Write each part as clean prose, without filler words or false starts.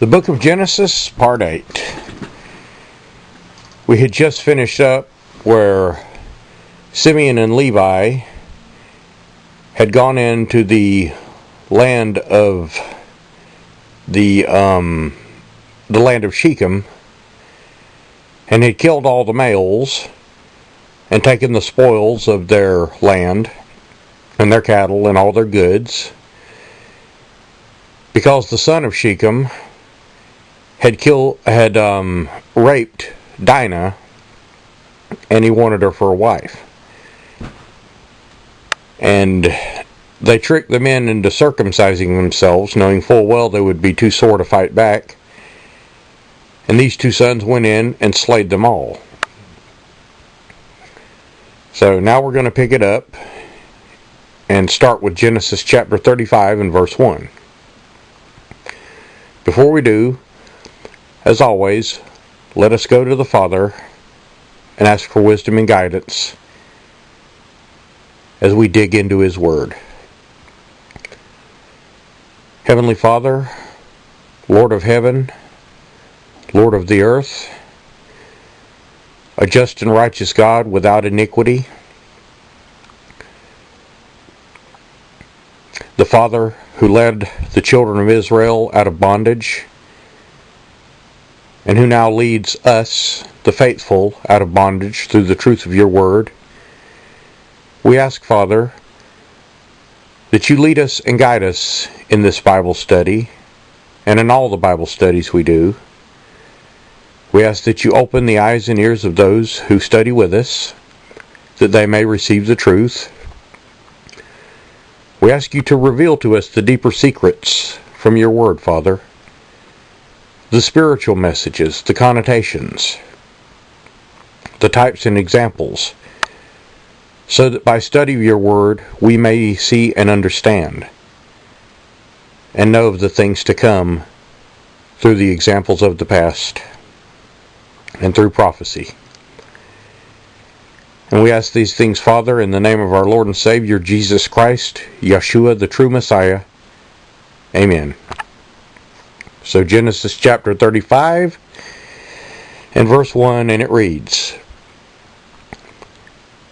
The book of Genesis, part 8. We had just finished up where Simeon and Levi had gone into the land of the land of Shechem and had killed all the males and taken the spoils of their land and their cattle and all their goods, because the son of Shechem had raped Dinah, and he wanted her for a wife. And they tricked the men into circumcising themselves, knowing full well they would be too sore to fight back. And these two sons went in and slayed them all. So now we're going to pick it up and start with Genesis chapter 35 and verse 1. Before we do, as always, let us go to the Father and ask for wisdom and guidance as we dig into His Word. Heavenly Father, Lord of heaven, Lord of the earth, a just and righteous God without iniquity, the Father who led the children of Israel out of bondage, and who now leads us, the faithful, out of bondage through the truth of your word. We ask, Father, that you lead us and guide us in this Bible study and in all the Bible studies we do. We ask that you open the eyes and ears of those who study with us, that they may receive the truth. We ask you to reveal to us the deeper secrets from your word, Father, the spiritual messages, the connotations, the types and examples, so that by study of your word we may see and understand and know of the things to come through the examples of the past and through prophecy. And we ask these things, Father, in the name of our Lord and Savior, Jesus Christ, Yeshua, the true Messiah. Amen. So Genesis chapter 35 and verse 1, and it reads,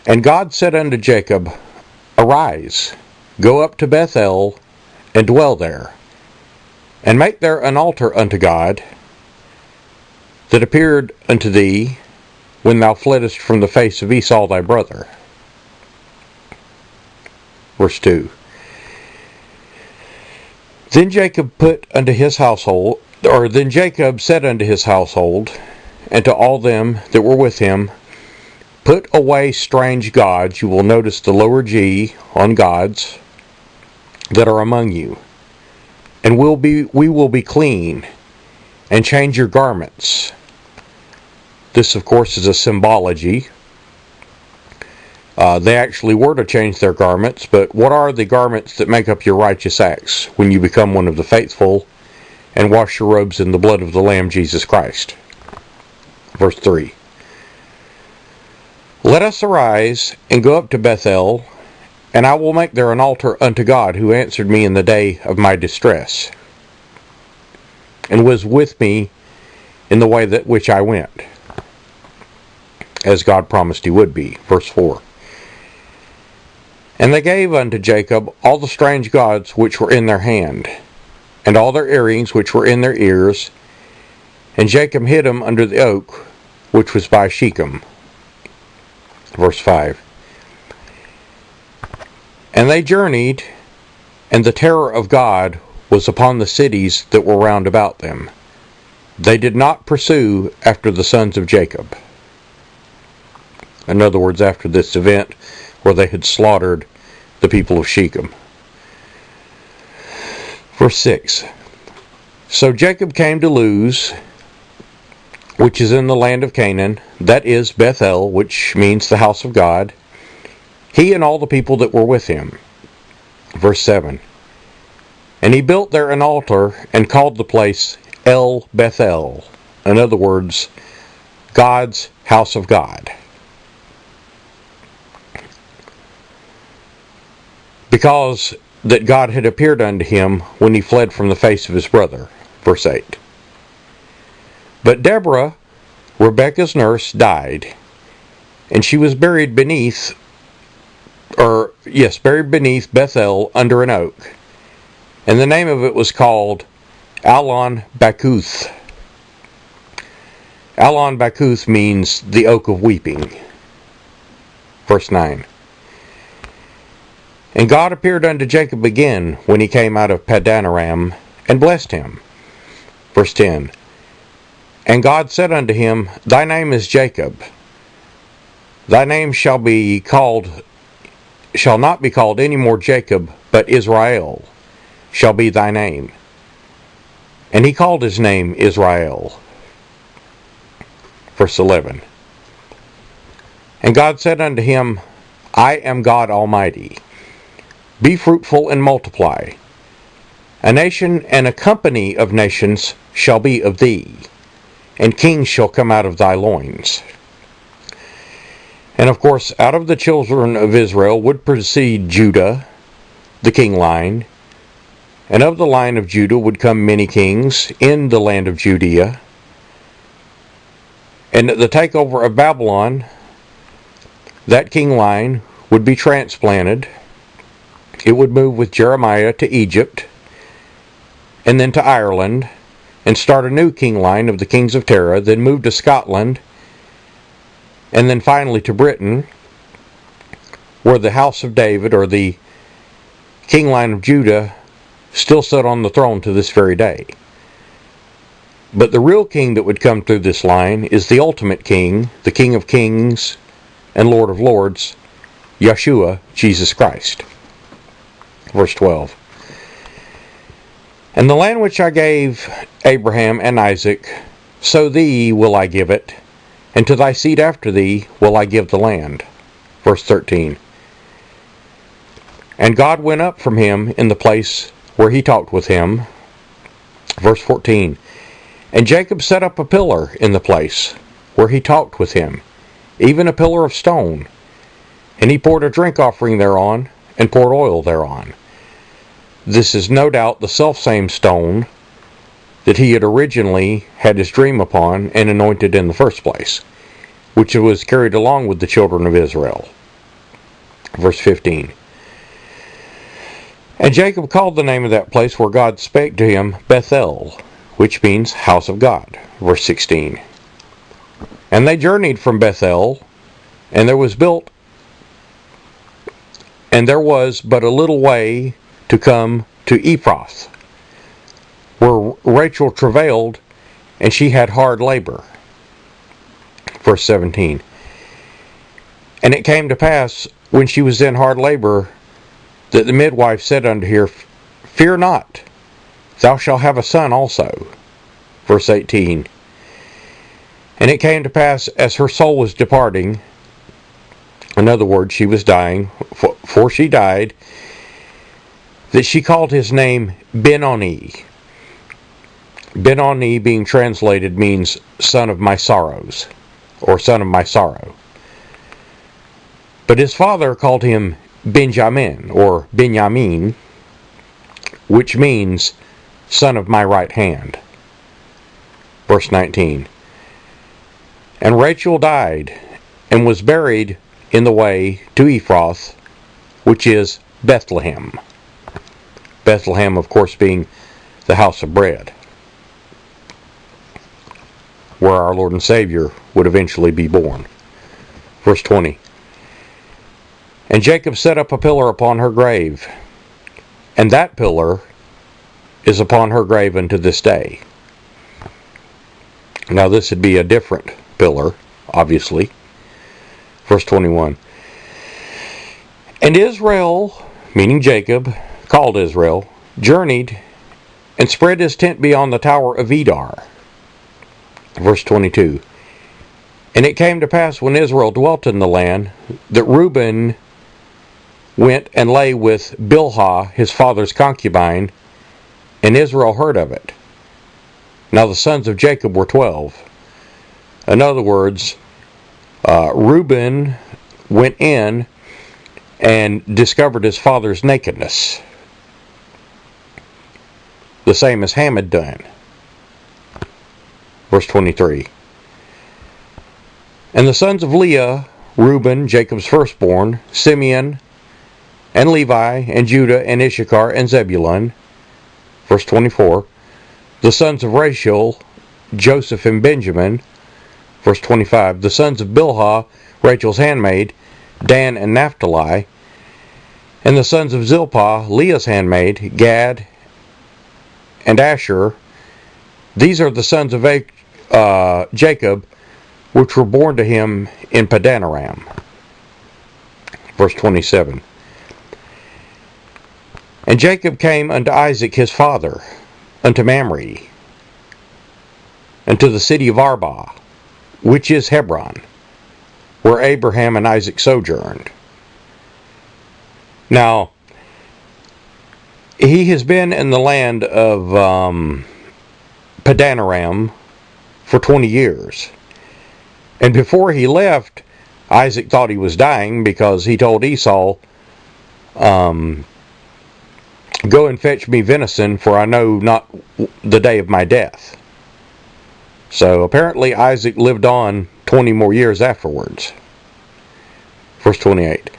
And God said unto Jacob, Arise, go up to Bethel, and dwell there, and make there an altar unto God, that appeared unto thee when thou fleddest from the face of Esau thy brother. Verse 2. Then Jacob said unto his household, and to all them that were with him, Put away strange gods. You will notice the lower G on gods that are among you, and we will be clean, and change your garments. This, of course, is a symbology. They actually were to change their garments, but what are the garments that make up your righteous acts when you become one of the faithful and wash your robes in the blood of the Lamb, Jesus Christ? Verse 3. Let us arise and go up to Bethel, and I will make there an altar unto God, who answered me in the day of my distress, and was with me in the way that which I went, as God promised he would be. Verse 4. And they gave unto Jacob all the strange gods which were in their hand, and all their earrings which were in their ears, and Jacob hid them under the oak which was by Shechem. Verse 5. And they journeyed, and the terror of God was upon the cities that were round about them. They did not pursue after the sons of Jacob. In other words, after this event where they had slaughtered the people of Shechem. Verse 6. So Jacob came to Luz, which is in the land of Canaan, that is Bethel, which means the house of God, he and all the people that were with him. Verse 7. And he built there an altar, and called the place El Bethel. In other words, God's house of God. Because that God had appeared unto him when he fled from the face of his brother. Verse 8. But Deborah, Rebekah's nurse, died, and she was buried beneath Bethel under an oak. And the name of it was called Allon Bacuth. Allon Bacuth means the oak of weeping. Verse 9. And God appeared unto Jacob again when he came out of Padanaram, and blessed him. Verse 10. And God said unto him, Thy name is Jacob. Thy name shall not be called any more Jacob, but Israel shall be thy name. And he called his name Israel. Verse 11. And God said unto him, I am God Almighty. Be fruitful and multiply. A nation and a company of nations shall be of thee, and kings shall come out of thy loins. And of course, out of the children of Israel would proceed Judah, the king line, and of the line of Judah would come many kings in the land of Judea. And at the takeover of Babylon, that king line would be transplanted. It would move with Jeremiah to Egypt, and then to Ireland, and start a new king line of the kings of Terah, then move to Scotland, and then finally to Britain, where the house of David, or the king line of Judah, still sat on the throne to this very day. But the real king that would come through this line is the ultimate king, the King of Kings and Lord of Lords, Yeshua, Jesus Christ. Verse 12. And the land which I gave Abraham and Isaac, so thee will I give it, and to thy seed after thee will I give the land. Verse 13. And God went up from him in the place where he talked with him. Verse 14. And Jacob set up a pillar in the place where he talked with him, even a pillar of stone. And he poured a drink offering thereon, and poured oil thereon. This is no doubt the selfsame stone that he had originally had his dream upon and anointed in the first place, which was carried along with the children of Israel. Verse 15. And Jacob called the name of that place where God spake to him Bethel, which means house of God. Verse 16. And they journeyed from Bethel, and there was but a little way to come to Ephrath, where Rachel travailed, and she had hard labor. Verse 17. And it came to pass, when she was in hard labor, that the midwife said unto her, Fear not, thou shalt have a son also. Verse 18. And it came to pass, as her soul was departing, in other words, she was dying, for she died, that she called his name Ben-Oni. Ben-Oni, being translated, means son of my sorrows, or son of my sorrow. But his father called him Benjamin, or Benjamin, which means son of my right hand. Verse 19. And Rachel died, and was buried in the way to Ephrath, which is Bethlehem. Bethlehem, of course, being the house of bread, where our Lord and Savior would eventually be born. Verse 20. And Jacob set up a pillar upon her grave, and that pillar is upon her grave unto this day. Now this would be a different pillar, obviously. Verse 21. And Israel, meaning Jacob, called Israel, journeyed, and spread his tent beyond the tower of Edar. Verse 22. And it came to pass, when Israel dwelt in the land, that Reuben went and lay with Bilhah, his father's concubine, and Israel heard of it. Now the sons of Jacob were 12. In other words, Reuben went in and discovered his father's nakedness, the same as Ham had done. Verse 23. And the sons of Leah, Reuben, Jacob's firstborn, Simeon, and Levi, and Judah, and Issachar, and Zebulun. Verse 24. The sons of Rachel, Joseph and Benjamin. Verse 25. The sons of Bilhah, Rachel's handmaid, Dan and Naphtali. And the sons of Zilpah, Leah's handmaid, Gad and Asher. These are the sons of Jacob, which were born to him in Padanaram. Verse 27. And Jacob came unto Isaac his father, unto Mamre, unto the city of Arba, which is Hebron, where Abraham and Isaac sojourned. Now, he has been in the land of Padanaram for 20 years. And before he left, Isaac thought he was dying because he told Esau, go and fetch me venison, for I know not the day of my death. So apparently Isaac lived on 20 more years afterwards. Verse 28.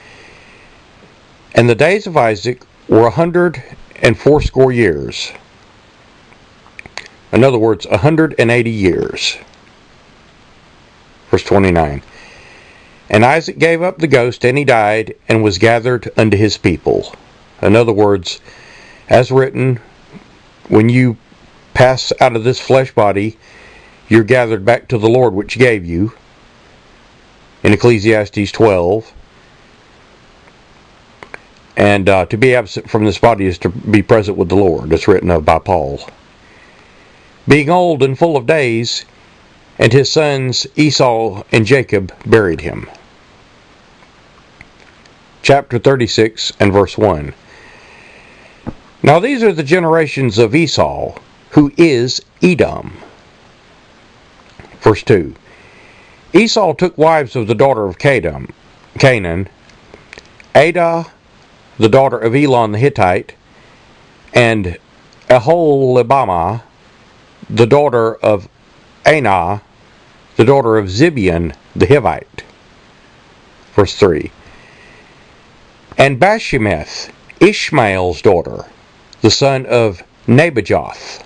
And the days of Isaac were 180 years. In other words, 180 years. Verse 29. And Isaac gave up the ghost, and he died, and was gathered unto his people. In other words, as written, when you pass out of this flesh body, you're gathered back to the Lord which gave you. In Ecclesiastes 12. And to be absent from this body is to be present with the Lord. It's written of by Paul. Being old and full of days, and his sons Esau and Jacob buried him. Chapter 36 and verse 1. Now these are the generations of Esau, who is Edom. Verse 2. Esau took wives of the daughter of Canaan, Adah, the daughter of Elon the Hittite, and Aholibamah, the daughter of Anah, the daughter of Zibeon the Hivite. Verse 3. And Bashemeth, Ishmael's daughter, the son of Nebajoth.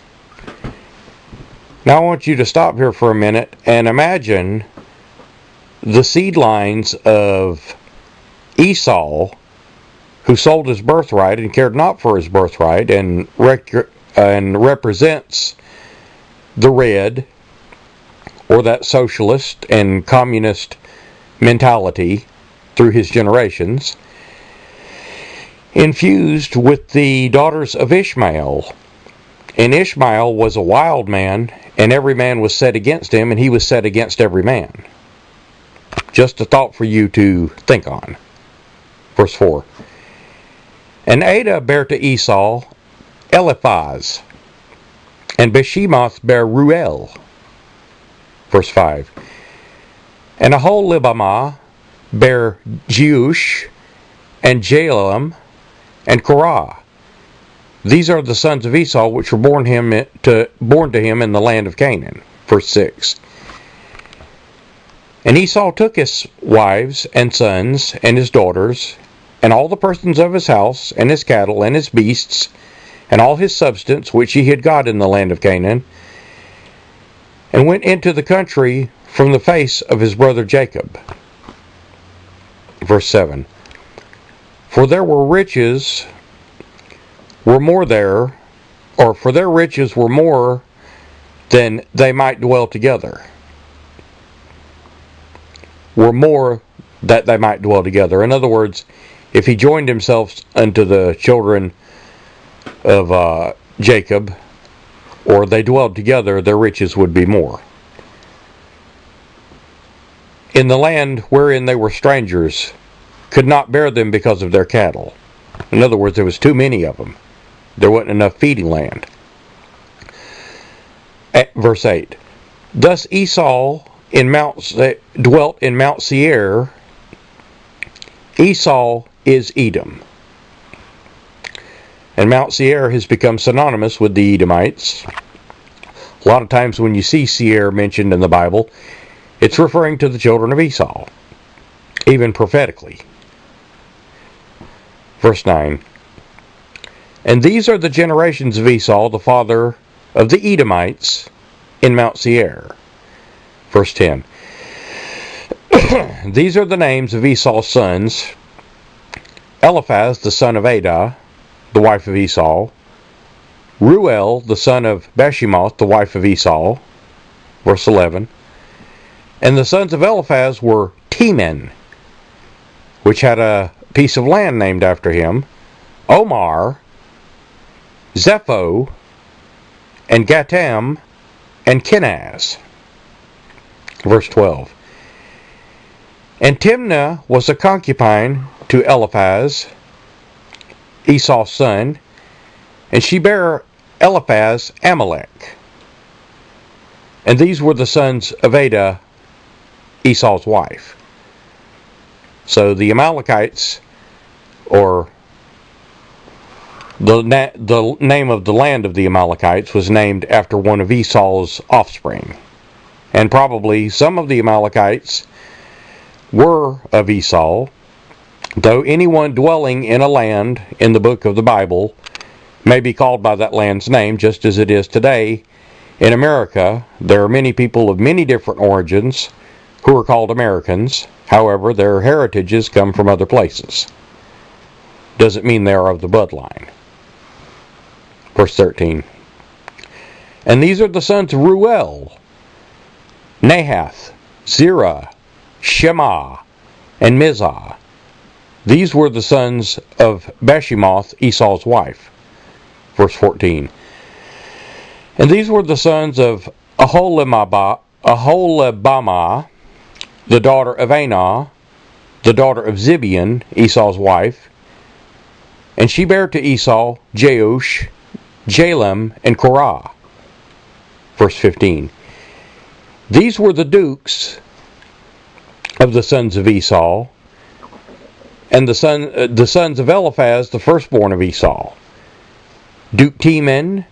Now I want you to stop here for a minute and imagine the seed lines of Esau, who sold his birthright and cared not for his birthright, and represents the red, or that socialist and communist mentality through his generations, infused with the daughters of Ishmael. And Ishmael was a wild man, and every man was set against him, and he was set against every man. Just a thought for you to think on. Verse 4. And Adah bare to Esau Eliphaz, and Bashemoth bare Ruel. Verse 5. And Aholibamah bare Jeush, and Jalem, and Korah. These are the sons of Esau, which were born to him in the land of Canaan. Verse 6. And Esau took his wives and sons and his daughters, and all the persons of his house, and his cattle, and his beasts, and all his substance which he had got in the land of Canaan, and went into the country from the face of his brother Jacob. Verse 7. For their riches were more than they might dwell together. Were more that they might dwell together. In other words, if he joined himself unto the children of Jacob, or they dwelled together, their riches would be more. In the land wherein they were strangers, could not bear them because of their cattle. In other words, there was too many of them. There wasn't enough feeding land. Verse 8. Thus Esau dwelt in Mount Seir. Esau is Edom. And Mount Seir has become synonymous with the Edomites, A lot of times when you see Seir mentioned in the Bible, it's referring to the children of Esau, even prophetically. Verse 9. And these are the generations of Esau, the father of the Edomites, in Mount Seir. Verse 10. These are the names of Esau's sons: Eliphaz, the son of Adah, the wife of Esau; Ruel, the son of Bashimoth, the wife of Esau. Verse 11. And the sons of Eliphaz were Teman, which had a piece of land named after him, Omar, Zepho, and Gatam, and Kenaz. Verse 12. And Timnah was a concubine to Eliphaz, Esau's son, and she bare Eliphaz Amalek. And these were the sons of Adah, Esau's wife. So the Amalekites, or the name of the land of the Amalekites, was named after one of Esau's offspring. And probably some of the Amalekites were of Esau, though anyone dwelling in a land in the book of the Bible may be called by that land's name, just as it is today. In America, there are many people of many different origins who are called Americans. However, their heritages come from other places. Doesn't mean they are of the bloodline. Verse 13. And these are the sons of Ruel: Nahath, Zerah, Shema, and Mizah. These were the sons of Bashimoth, Esau's wife. Verse 14. And these were the sons of Aholibamah, the daughter of Anah, the daughter of Zibeon, Esau's wife. And she bare to Esau Jeush, Jalem, and Korah. Verse 15. These were the dukes of the sons of Esau, and the sons of Eliphaz, the firstborn of Esau: Duke Teman,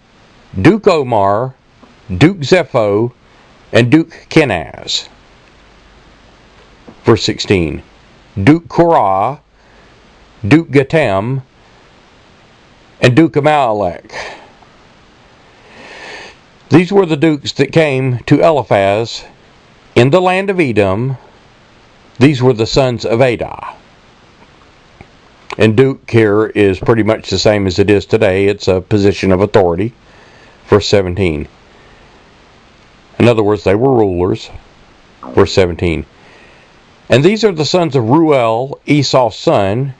Duke Omar, Duke Zepho, and Duke Kenaz. Verse 16. Duke Korah, Duke Gatam, and Duke Amalek. These were the dukes that came to Eliphaz in the land of Edom. These were the sons of Adah. And duke here is pretty much the same as it is today. It's a position of authority. Verse 17. In other words, they were rulers. Verse 17. And these are the sons of Ruel, Esau's son: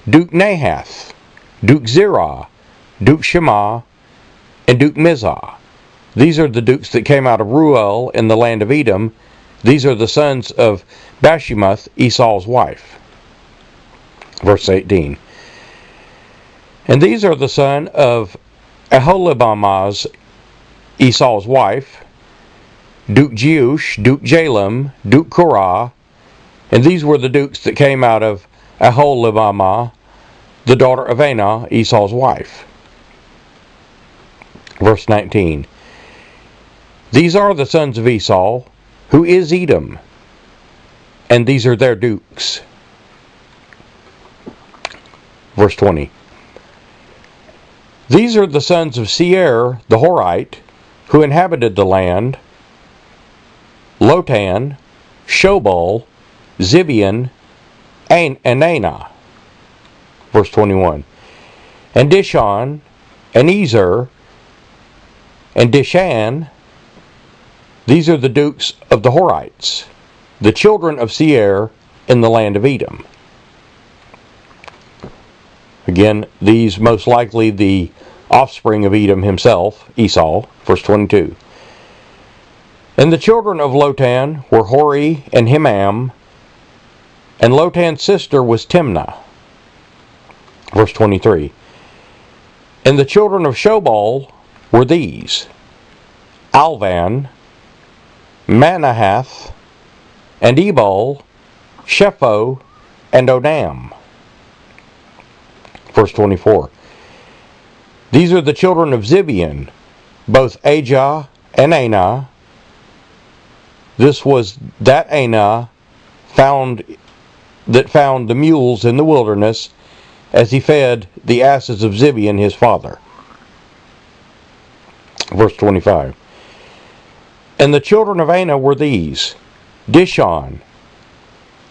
Duke Nahath, Duke Zerah, Duke Shema, and Duke Mizah. These are the dukes that came out of Ruel in the land of Edom. These are the sons of Bashimoth, Esau's wife. Verse 18. And these are the son of Aholibamah, Esau's wife: Duke Jeush, Duke Jalem, Duke Korah. And these were the dukes that came out of Aholibamah, the daughter of Anah, Esau's wife. Verse 19. These are the sons of Esau, who is Edom, and these are their dukes. Verse 20. These are the sons of Seir the Horite, who inhabited the land: Lotan, Shobal, Zibeon, and Anah. Verse 21. And Dishon, and Ezer, and Dishan. These are the dukes of the Horites, the children of Seir in the land of Edom. Again, these most likely the offspring of Edom himself, Esau. Verse 22. And the children of Lotan were Hori and Himam, and Lotan's sister was Timnah. Verse 23. And the children of Shobal were these: Alvan, Manahath, and Ebal, Shepho, and Onam. Verse 24. These are the children of Zibeon, both Ajah and Anah. This was that Anah found the mules in the wilderness as he fed the asses of Zibeon his father. Verse 25. And the children of Anah were these: Dishon,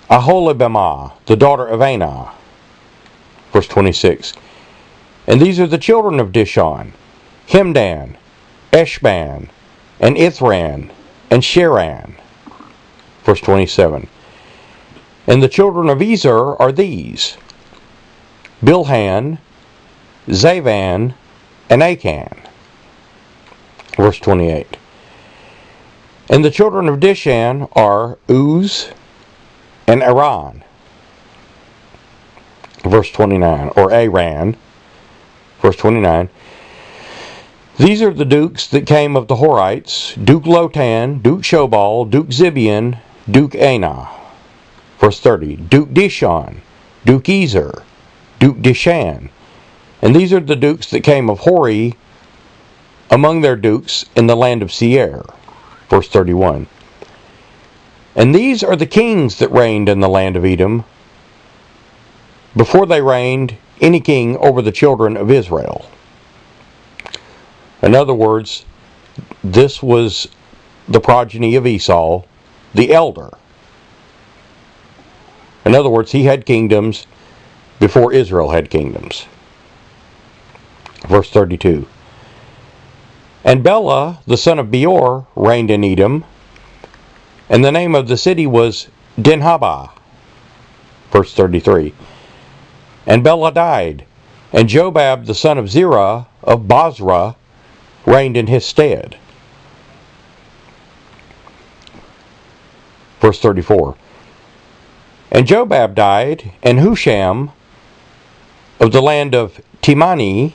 Aholibamah, the daughter of Anah. Verse 26. And these are the children of Dishon: Hemdan, Eshban, and Ithran, and Sheran. Verse 27. And the children of Ezer are these: Bilhan, Zavan, and Achan. Verse 28. And the children of Dishan are Uz and Aran. Verse 29, or Aran. Verse 29. These are the dukes that came of the Horites: Duke Lotan, Duke Shobal, Duke Zibeon, Duke Anah. Verse 30. Duke Dishon, Duke Ezer, Duke Dishan. And these are the dukes that came of Hori among their dukes in the land of Seir. Verse 31. And these are the kings that reigned in the land of Edom, before they reigned any king over the children of Israel. In other words, this was the progeny of Esau, the elder. In other words, he had kingdoms before Israel had kingdoms. Verse 32. And Bela, the son of Beor, reigned in Edom, and the name of the city was Dinhabah. Verse 33. And Bela died, and Jobab, the son of Zerah of Bozrah, reigned in his stead. Verse 34. And Jobab died, and Husham of the land of Timani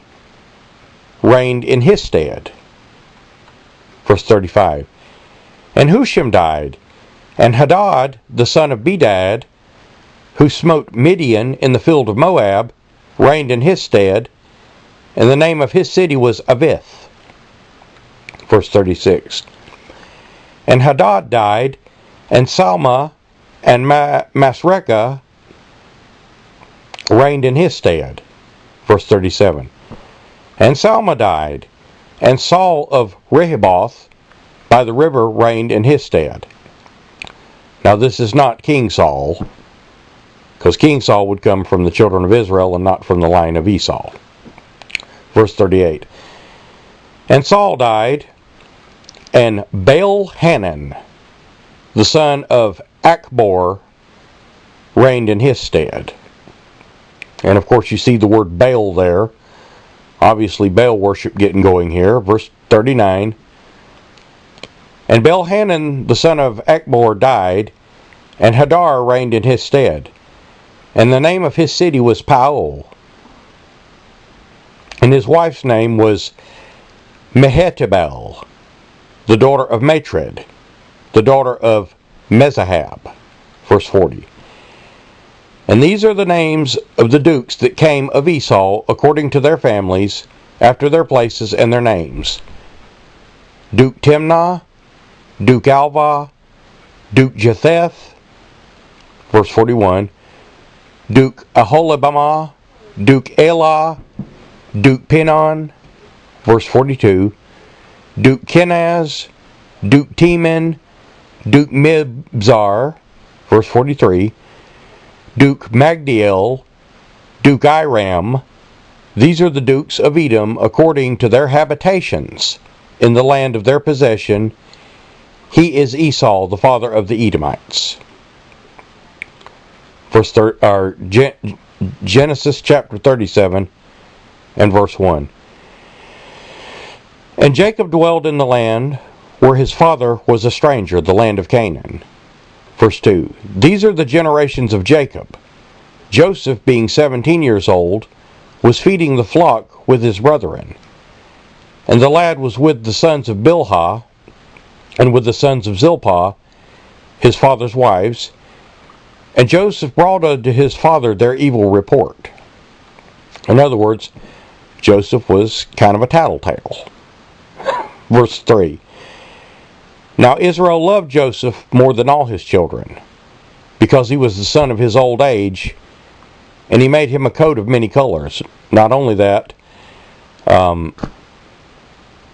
reigned in his stead. Verse 35. And Husham died, and Hadad, the son of Bedad, who smote Midian in the field of Moab, reigned in his stead, and the name of his city was Avith. Verse 36. And Hadad died, and Salma and Masrekah reigned in his stead. Verse 37. And Salma died, and Saul of Rehoboth by the river reigned in his stead. Now this is not King Saul, because King Saul would come from the children of Israel and not from the line of Esau. Verse 38. And Saul died, and Baal-Hanan, the son of Achbor, reigned in his stead. And of course you see the word Baal there. Obviously Baal worship getting going here. Verse 39. And Baal-Hanan, the son of Achbor, died, and Hadar reigned in his stead. And the name of his city was Paol. And his wife's name was Mehetabel, the daughter of Matred, the daughter of Mezahab. Verse 40. And these are the names of the dukes that came of Esau according to their families, after their places and their names: Duke Timnah, Duke Alva, Duke Jetheth. Verse 41. Duke Aholibamah, Duke Elah, Duke Pinon. Verse 42. Duke Kenaz, Duke Teman, Duke Mibzar. Verse 43. Duke Magdiel, Duke Iram. These are the dukes of Edom according to their habitations in the land of their possession. He is Esau, the father of the Edomites. Genesis chapter 37 and verse 1. And Jacob dwelled in the land where his father was a stranger, the land of Canaan. Verse 2. These are the generations of Jacob. Joseph, being 17 years old, was feeding the flock with his brethren. And the lad was with the sons of Bilhah, and with the sons of Zilpah, his father's wives. And Joseph brought unto his father their evil report. In other words, Joseph was kind of a tattletale. Verse 3. Now Israel loved Joseph more than all his children, because he was the son of his old age, and he made him a coat of many colors. Not only that,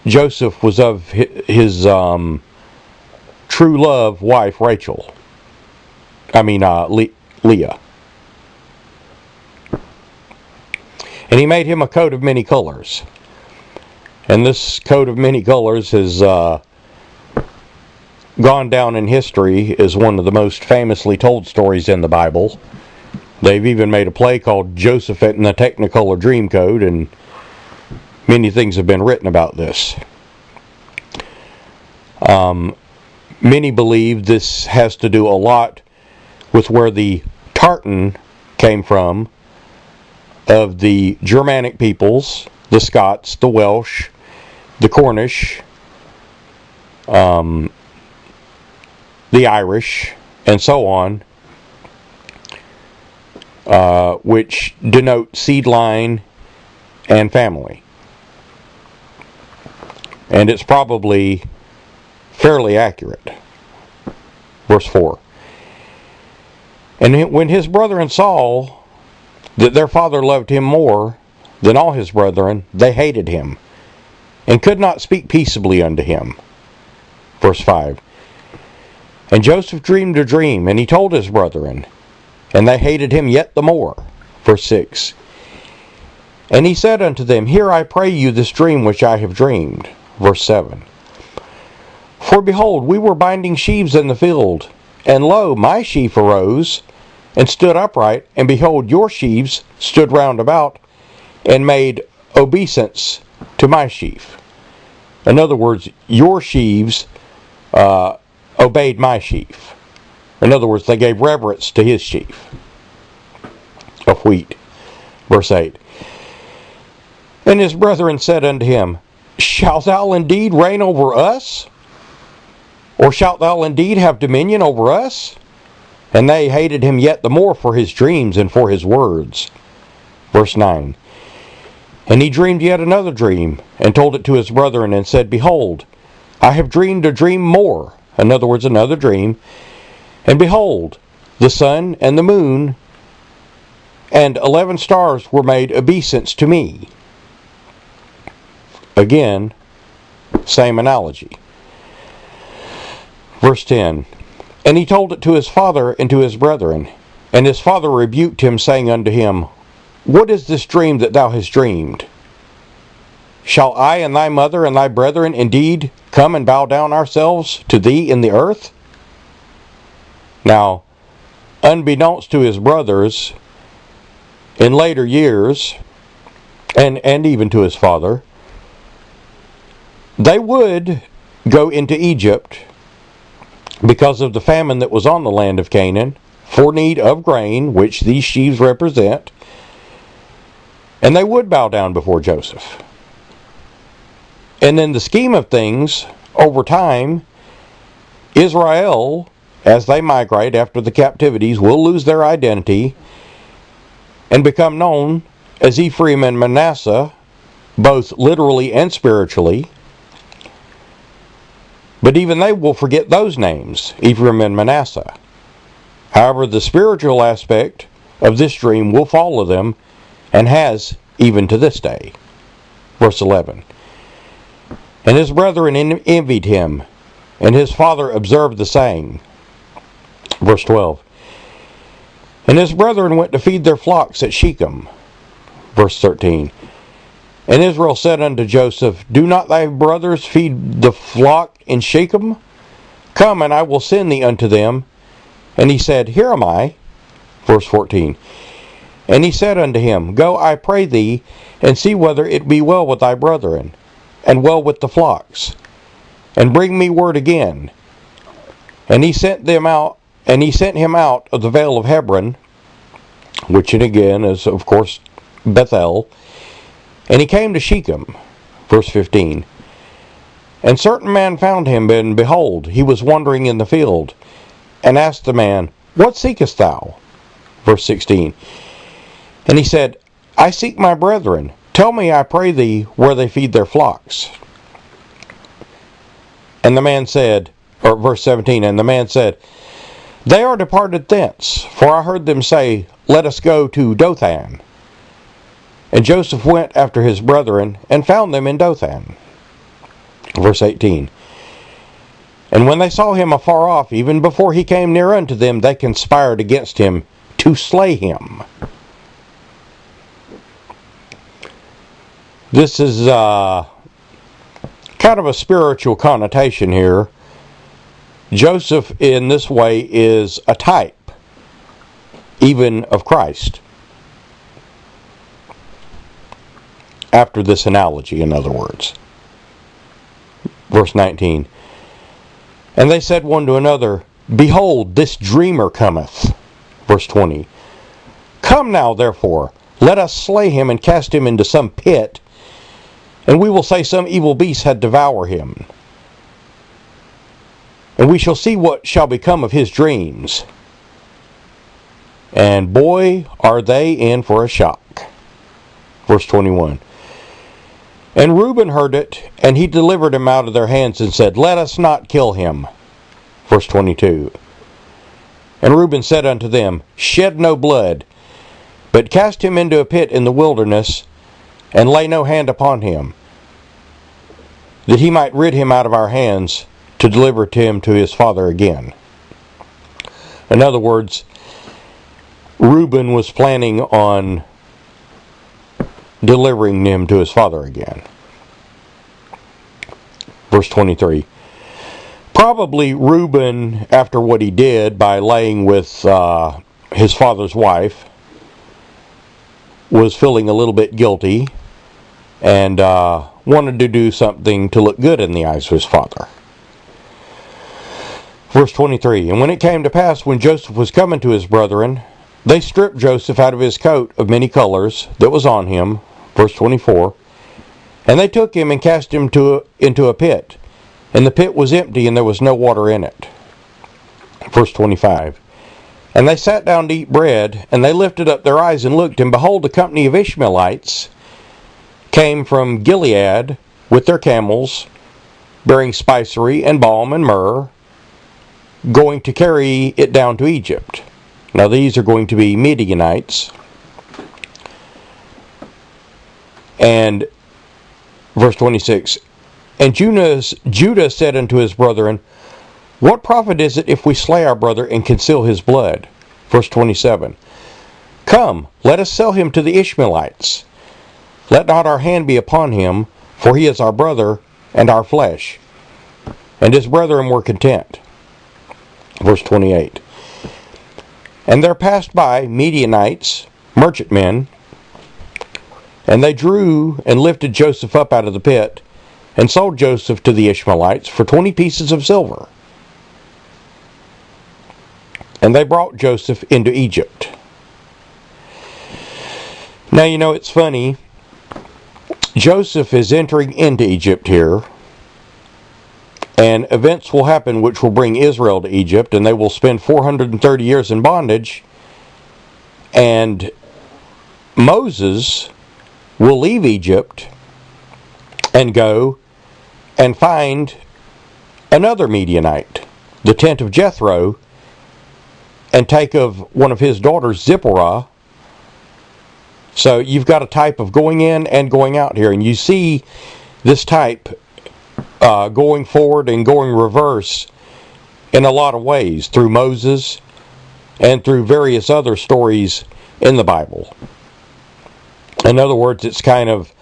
Joseph was of his true love wife, Rachel. Leah. And he made him a coat of many colors. And this coat of many colors has gone down in history as one of the most famously told stories in the Bible. They've even made a play called Joseph and the Technicolor Dreamcoat, and many things have been written about this. Many believe this has to do a lot with where the tartan came from, of the Germanic peoples, the Scots, the Welsh, the Cornish, the Irish, and so on, which denote seed line and family. And it's probably fairly accurate. Verse 4. And when his brethren saw that their father loved him more than all his brethren, they hated him, and could not speak peaceably unto him. Verse 5. And Joseph dreamed a dream, and he told his brethren, and they hated him yet the more. Verse 6. And he said unto them, Hear, I pray you, this dream which I have dreamed. Verse 7. For behold, we were binding sheaves in the field, and lo, my sheaf arose, and stood upright, and behold, your sheaves stood round about, and made obeisance to my sheaf. In other words, your sheaves obeyed my sheaf. In other words, they gave reverence to his sheaf of wheat. Verse 8. And his brethren said unto him, Shalt thou indeed reign over us? Or shalt thou indeed have dominion over us? And they hated him yet the more for his dreams and for his words. Verse 9. And he dreamed yet another dream, and told it to his brethren, and said, Behold, I have dreamed a dream more. In other words, another dream. And behold, the sun and the moon and 11 stars were made obeisance to me. Again, same analogy. Verse 10. And he told it to his father and to his brethren. And his father rebuked him, saying unto him, What is this dream that thou hast dreamed? Shall I and thy mother and thy brethren indeed come and bow down ourselves to thee in the earth? Now, unbeknownst to his brothers, in later years, and even to his father, they would go into Egypt because of the famine that was on the land of Canaan, for need of grain, which these sheaves represent, and they would bow down before Joseph. And in the scheme of things, over time, Israel, as they migrate after the captivities, will lose their identity and become known as Ephraim and Manasseh, both literally and spiritually. But even they will forget those names, Ephraim and Manasseh. However, the spiritual aspect of this dream will follow them, and has even to this day. Verse 11. And his brethren envied him, and his father observed the saying. Verse 12. And his brethren went to feed their flocks at Shechem. Verse 13. And Israel said unto Joseph, Do not thy brothers feed the flock in Shechem? Come, and I will send thee unto them. And he said, Here am I. Verse 14. And he said unto him, Go, I pray thee, and see whether it be well with thy brethren, and well with the flocks, and bring me word again. And he sent him out of the vale of Hebron, which again is, of course, Bethel. And he came to Shechem. Verse 15. And certain man found him, and behold, he was wandering in the field, and asked the man, What seekest thou? Verse 16. And he said, I seek my brethren. Tell me, I pray thee, where they feed their flocks. And the man said, or verse 17, and the man said, They are departed thence, for I heard them say, Let us go to Dothan. And Joseph went after his brethren, and found them in Dothan. Verse 18, And when they saw him afar off, even before he came near unto them, they conspired against him to slay him. This is kind of a spiritual connotation here. Joseph in this way is a type, even of Christ. After this analogy, in other words. Verse 19. And they said one to another, Behold, this dreamer cometh. Verse 20. Come now, therefore, let us slay him and cast him into some pit, and we will say some evil beast had devoured him. And we shall see what shall become of his dreams. And boy, are they in for a shock. Verse 21. And Reuben heard it, and he delivered him out of their hands, and said, Let us not kill him. Verse 22. And Reuben said unto them, Shed no blood, but cast him into a pit in the wilderness, and lay no hand upon him, that he might rid him out of our hands, to deliver him to his father again. In other words, Reuben was planning on delivering him to his father again. Verse 23. Probably Reuben, after what he did by laying with his father's wife, was feeling a little bit guilty and wanted to do something to look good in the eyes of his father. Verse 23. And when it came to pass, when Joseph was coming to his brethren, they stripped Joseph out of his coat of many colors that was on him. Verse 24. And they took him and cast him into a pit. And the pit was empty, and there was no water in it. Verse 25. And they sat down to eat bread, and they lifted up their eyes and looked, and behold, a company of Ishmaelites came from Gilead with their camels, bearing spicery and balm and myrrh, going to carry it down to Egypt. Now these are going to be Midianites. And verse 26, And Judah said unto his brethren, What profit is it if we slay our brother and conceal his blood? Verse 27, Come, let us sell him to the Ishmaelites. Let not our hand be upon him, for he is our brother and our flesh. And his brethren were content. Verse 28, And there passed by Midianites, merchantmen, and they drew and lifted Joseph up out of the pit, and sold Joseph to the Ishmaelites for 20 pieces of silver. And they brought Joseph into Egypt. Now, you know, it's funny. Joseph is entering into Egypt here, and events will happen which will bring Israel to Egypt, and they will spend 430 years in bondage, and Moses will leave Egypt and go and find another Midianite, the tent of Jethro, and take of one of his daughters, Zipporah. So you've got a type of going in and going out here, and you see this type going forward and going reverse in a lot of ways through Moses and through various other stories in the Bible. In other words, it's kind of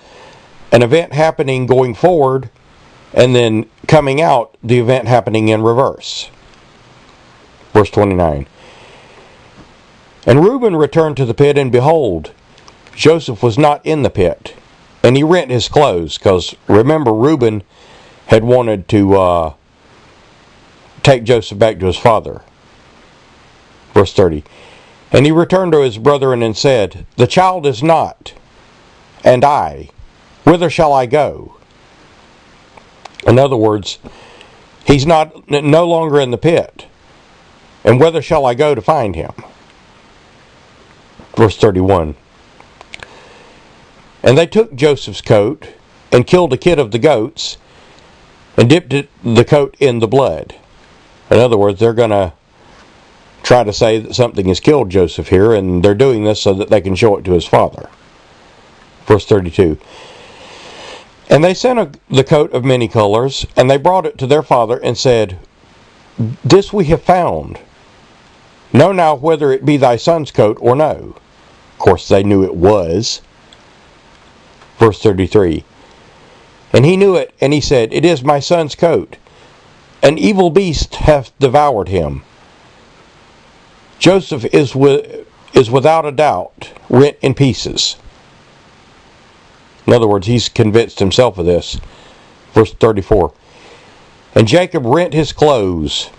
an event happening going forward and then coming out, the event happening in reverse. Verse 29. And Reuben returned to the pit, and behold, Joseph was not in the pit. And he rent his clothes, because remember, Reuben had wanted to take Joseph back to his father. Verse 30. And he returned to his brethren and said, The child is not, and I, whither shall I go? In other words, he's no longer in the pit. And whither shall I go to find him? Verse 31. And they took Joseph's coat, and killed a kid of the goats, and dipped the coat in the blood. In other words, they're going to try to say that something has killed Joseph here, and they're doing this so that they can show it to his father. Verse 32. And they sent the coat of many colors, and they brought it to their father, and said, This we have found. Know now whether it be thy son's coat or no. Of course, they knew it was. Verse 33. And he knew it, and he said, It is my son's coat. An evil beast hath devoured him. Joseph is without a doubt rent in pieces. In other words, he's convinced himself of this. Verse 34. And Jacob rent his clothes,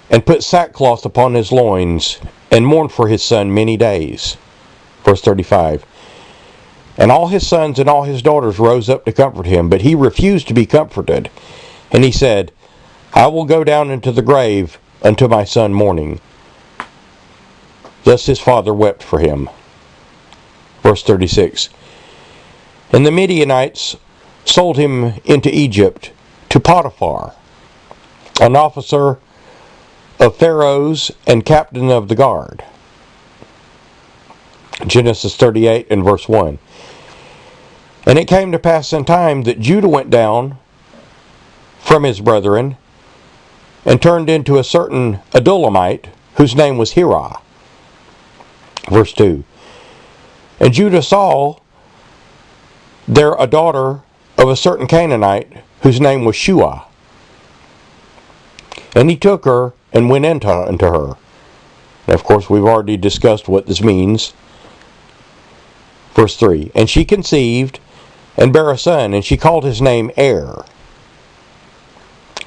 and put sackcloth upon his loins, and mourned for his son many days. Verse 35. And all his sons and all his daughters rose up to comfort him, but he refused to be comforted. And he said, I will go down into the grave unto my son mourning. Thus his father wept for him. Verse 36. And the Midianites sold him into Egypt to Potiphar, an officer of Pharaoh's and captain of the guard. Genesis 38 and verse 1. And it came to pass in time that Judah went down from his brethren, and turned into a certain Adullamite, whose name was Hirah. Verse 2. And Judah saw there a daughter of a certain Canaanite, whose name was Shua. And he took her and went into her. And of course, we've already discussed what this means. Verse 3. And she conceived and bare a son, and she called his name Er.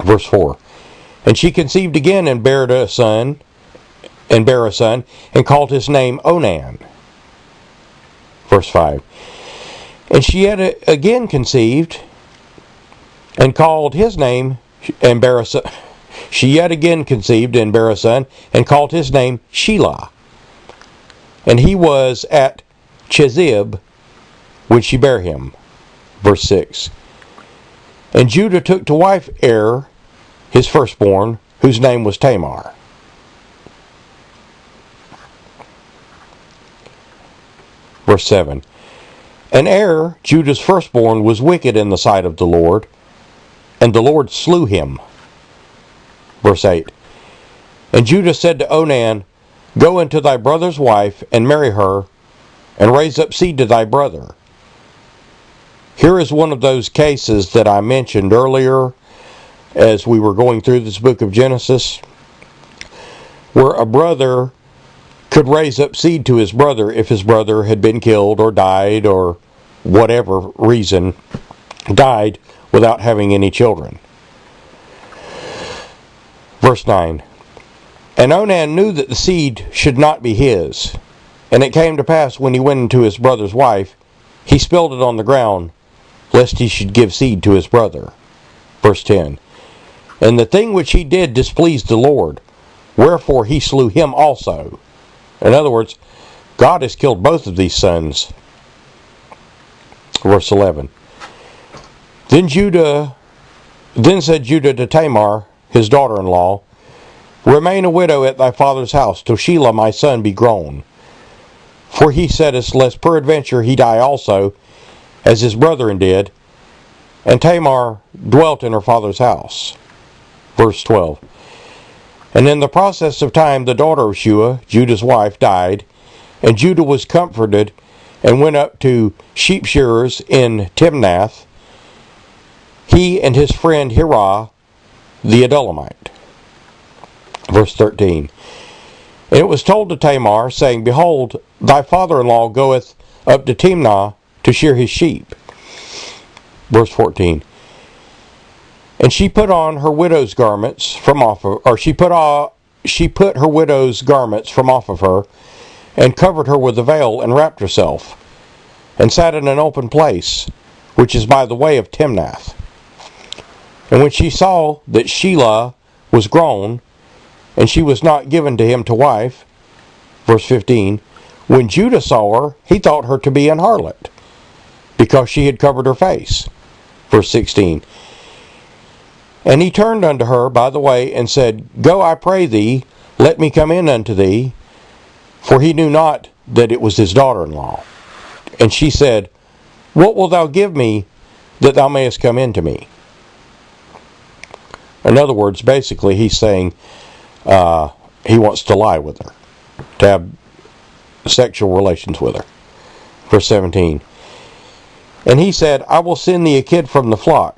Verse 4. And she conceived again and bare a son, and called his name Onan. Verse 5. And she yet again conceived, and called his name, and bare a son. She yet again conceived and bare a son, and called his name Shelah. And he was at Chezib when she bare him. Verse 6. And Judah took to wife Er, his firstborn, whose name was Tamar. Verse 7. And Er, Judah's firstborn, was wicked in the sight of the Lord, and the Lord slew him. Verse 8. And Judah said to Onan, Go into thy brother's wife, and marry her, and raise up seed to thy brother. Here is one of those cases that I mentioned earlier as we were going through this book of Genesis, where a brother could raise up seed to his brother if his brother had been killed or died or whatever reason, died without having any children. Verse 9. And Onan knew that the seed should not be his. And it came to pass when he went into his brother's wife, he spilled it on the ground, lest he should give seed to his brother. Verse 10. And the thing which he did displeased the Lord, wherefore he slew him also. In other words, God has killed both of these sons. Verse 11. Then said Judah to Tamar, his daughter-in-law, Remain a widow at thy father's house, till Shelah my son be grown. For he saidest, Lest peradventure he die also, as his brethren did. And Tamar dwelt in her father's house. Verse 12. And in the process of time the daughter of Shua, Judah's wife, died, and Judah was comforted, and went up to sheep shearers in Timnath, he and his friend Hirah the Adullamite. Verse 13. And it was told to Tamar, saying, Behold, thy father-in-law goeth up to Timnah to shear his sheep. Verse 14. And she put on her widow's garments from off of, or she put her widow's garments from off of her, and covered her with a veil, and wrapped herself, and sat in an open place, which is by the way of Timnath. And when she saw that Shelah was grown, and she was not given to him to wife, verse 15, when Judah saw her, he thought her to be an harlot, because she had covered her face. Verse 16. And he turned unto her by the way, and said, Go, I pray thee, let me come in unto thee. For he knew not that it was his daughter-in-law. And she said, What wilt thou give me, that thou mayest come in to me? In other words, basically, he's saying he wants to lie with her, to have sexual relations with her. Verse 17. And he said, I will send thee a kid from the flock.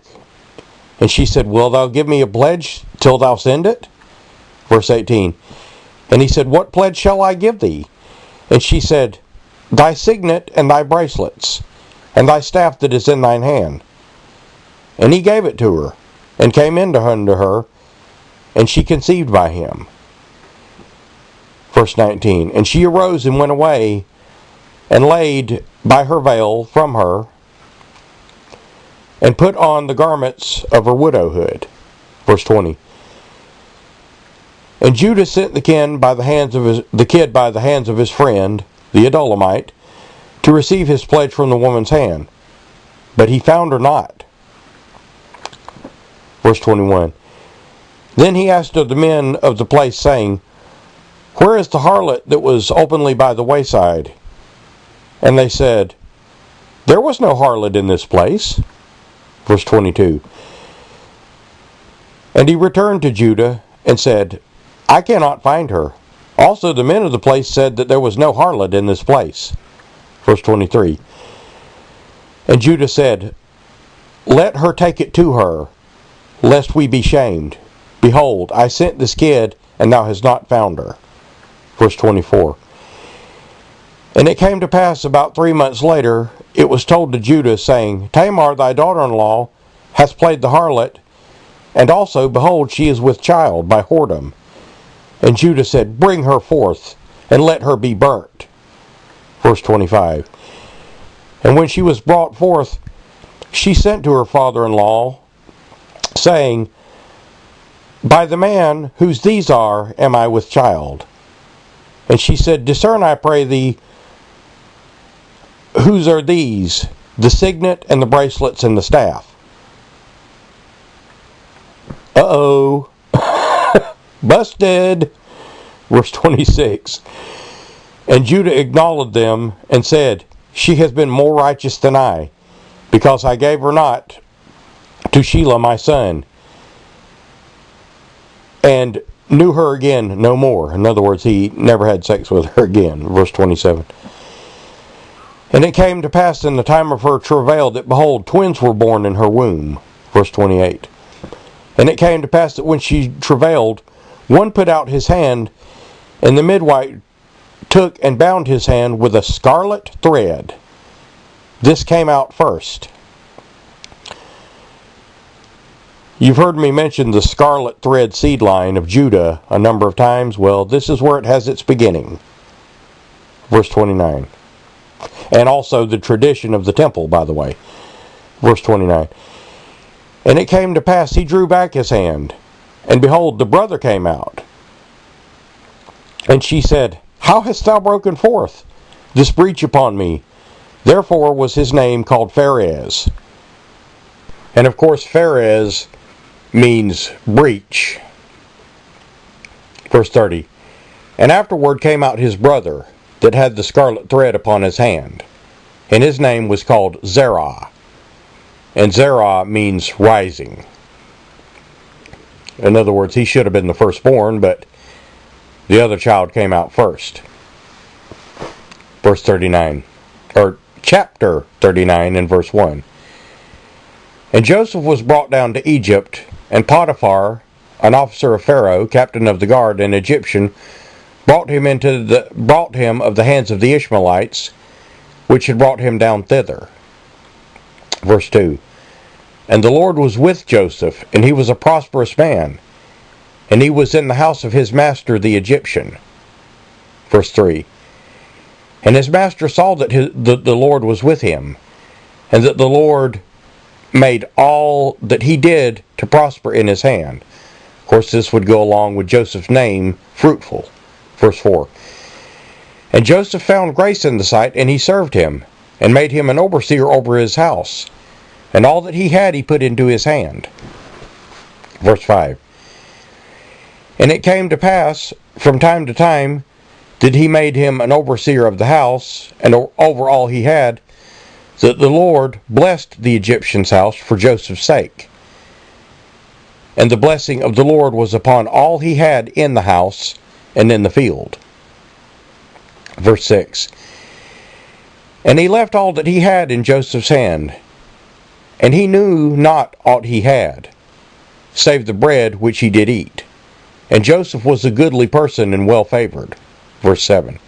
And she said, Wilt thou give me a pledge till thou send it? Verse 18. And he said, What pledge shall I give thee? And she said, Thy signet and thy bracelets, and thy staff that is in thine hand. And he gave it to her, and came unto her, and she conceived by him. Verse 19. And she arose and went away, and laid by her veil from her, and put on the garments of her widowhood. Verse 20. And Judah sent the kid by the hands of his friend, the Adulamite, to receive his pledge from the woman's hand. But he found her not. Verse 21. Then he asked of the men of the place, saying, Where is the harlot that was openly by the wayside? And they said, There was no harlot in this place. Verse 22. And he returned to Judah, and said, I cannot find her. Also the men of the place said that there was no harlot in this place. Verse 23. And Judah said, Let her take it to her, lest we be shamed. Behold, I sent this kid, and thou hast not found her. Verse 24. And it came to pass about 3 months later, it was told to Judah, saying, Tamar thy daughter-in-law hath played the harlot, and also, behold, she is with child by whoredom. And Judah said, Bring her forth, and let her be burnt. Verse 25. And when she was brought forth, she sent to her father-in-law, saying, By the man whose these are am I with child. And she said, Discern, I pray thee, whose are these, the signet and the bracelets and the staff. Uh-oh. Busted. Verse 26. And Judah acknowledged them and said, She has been more righteous than I, because I gave her not to Shelah my son, and knew her again no more. In other words, he never had sex with her again. Verse 27. And it came to pass in the time of her travail that, behold, twins were born in her womb. Verse 28. And it came to pass that when she travailed, one put out his hand, and the midwife took and bound his hand with a scarlet thread. This came out first. You've heard me mention the scarlet thread seed line of Judah a number of times. Well, this is where it has its beginning. Verse 29. And also the tradition of the temple, by the way. Verse 29. And it came to pass, he drew back his hand, and behold, the brother came out. And she said, How hast thou broken forth this breach upon me? Therefore was his name called Pharez. And of course, Pharez means breach. Verse 30. And afterward came out his brother, that had the scarlet thread upon his hand, and his name was called Zerah. And Zerah means rising. In other words, he should have been the firstborn, but the other child came out first. Verse 39, or chapter 39 and verse 1. And Joseph was brought down to Egypt, and Potiphar, an officer of Pharaoh, captain of the guard, an Egyptian, brought him of the hands of the Ishmaelites, which had brought him down thither. Verse 2. And the Lord was with Joseph, and he was a prosperous man, and he was in the house of his master the Egyptian. Verse 3. And his master saw that the Lord was with him, and that the Lord made all that he did to prosper in his hand. Of course, this would go along with Joseph's name, fruitful. Verse 4. And Joseph found grace in the sight, and he served him, and made him an overseer over his house. And all that he had he put into his hand. Verse 5. And it came to pass from time to time that he made him an overseer of the house, and over all he had, that the Lord blessed the Egyptian's house for Joseph's sake. And the blessing of the Lord was upon all he had in the house and in the field. Verse 6. And he left all that he had in Joseph's hand, and he knew not aught he had, save the bread which he did eat. And Joseph was a goodly person and well favored. Verse 7.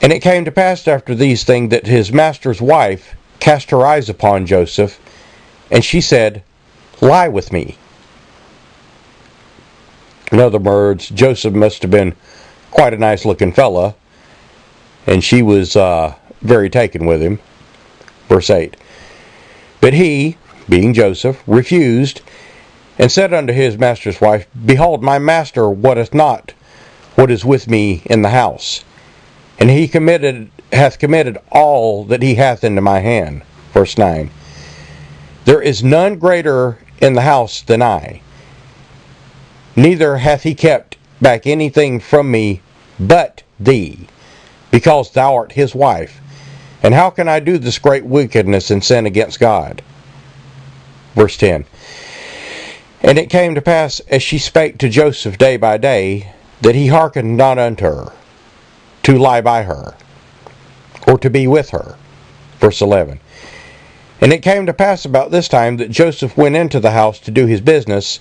And it came to pass after these things that his master's wife cast her eyes upon Joseph, and she said, Lie with me. In other words, Joseph must have been quite a nice looking fella, and she was very taken with him. Verse 8. But he, being Joseph, refused, and said unto his master's wife, Behold, my master wotteth not what is with me in the house, and he hath committed all that he hath into my hand. Verse 9. There is none greater in the house than I, neither hath he kept back anything from me but thee, because thou art his wife. And how can I do this great wickedness and sin against God? Verse 10. And it came to pass, as she spake to Joseph day by day, that he hearkened not unto her, to lie by her, or to be with her. Verse 11. And it came to pass about this time that Joseph went into the house to do his business,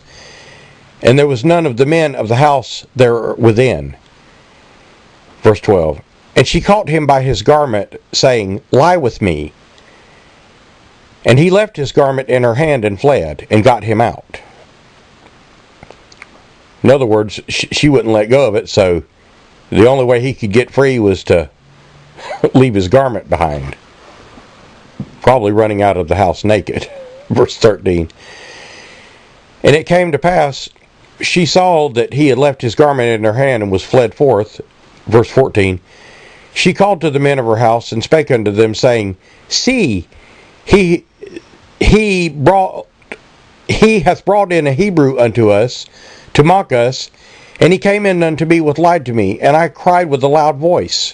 and there was none of the men of the house there within. Verse 12. And she caught him by his garment, saying, Lie with me. And he left his garment in her hand and fled, and got him out. In other words, she wouldn't let go of it, so the only way he could get free was to leave his garment behind. Probably running out of the house naked. Verse 13. And it came to pass, she saw that he had left his garment in her hand and was fled forth. Verse 14. She called to the men of her house and spake unto them, saying, See, he hath brought in a Hebrew unto us, to mock us, and he came in unto me with lied to me, and I cried with a loud voice.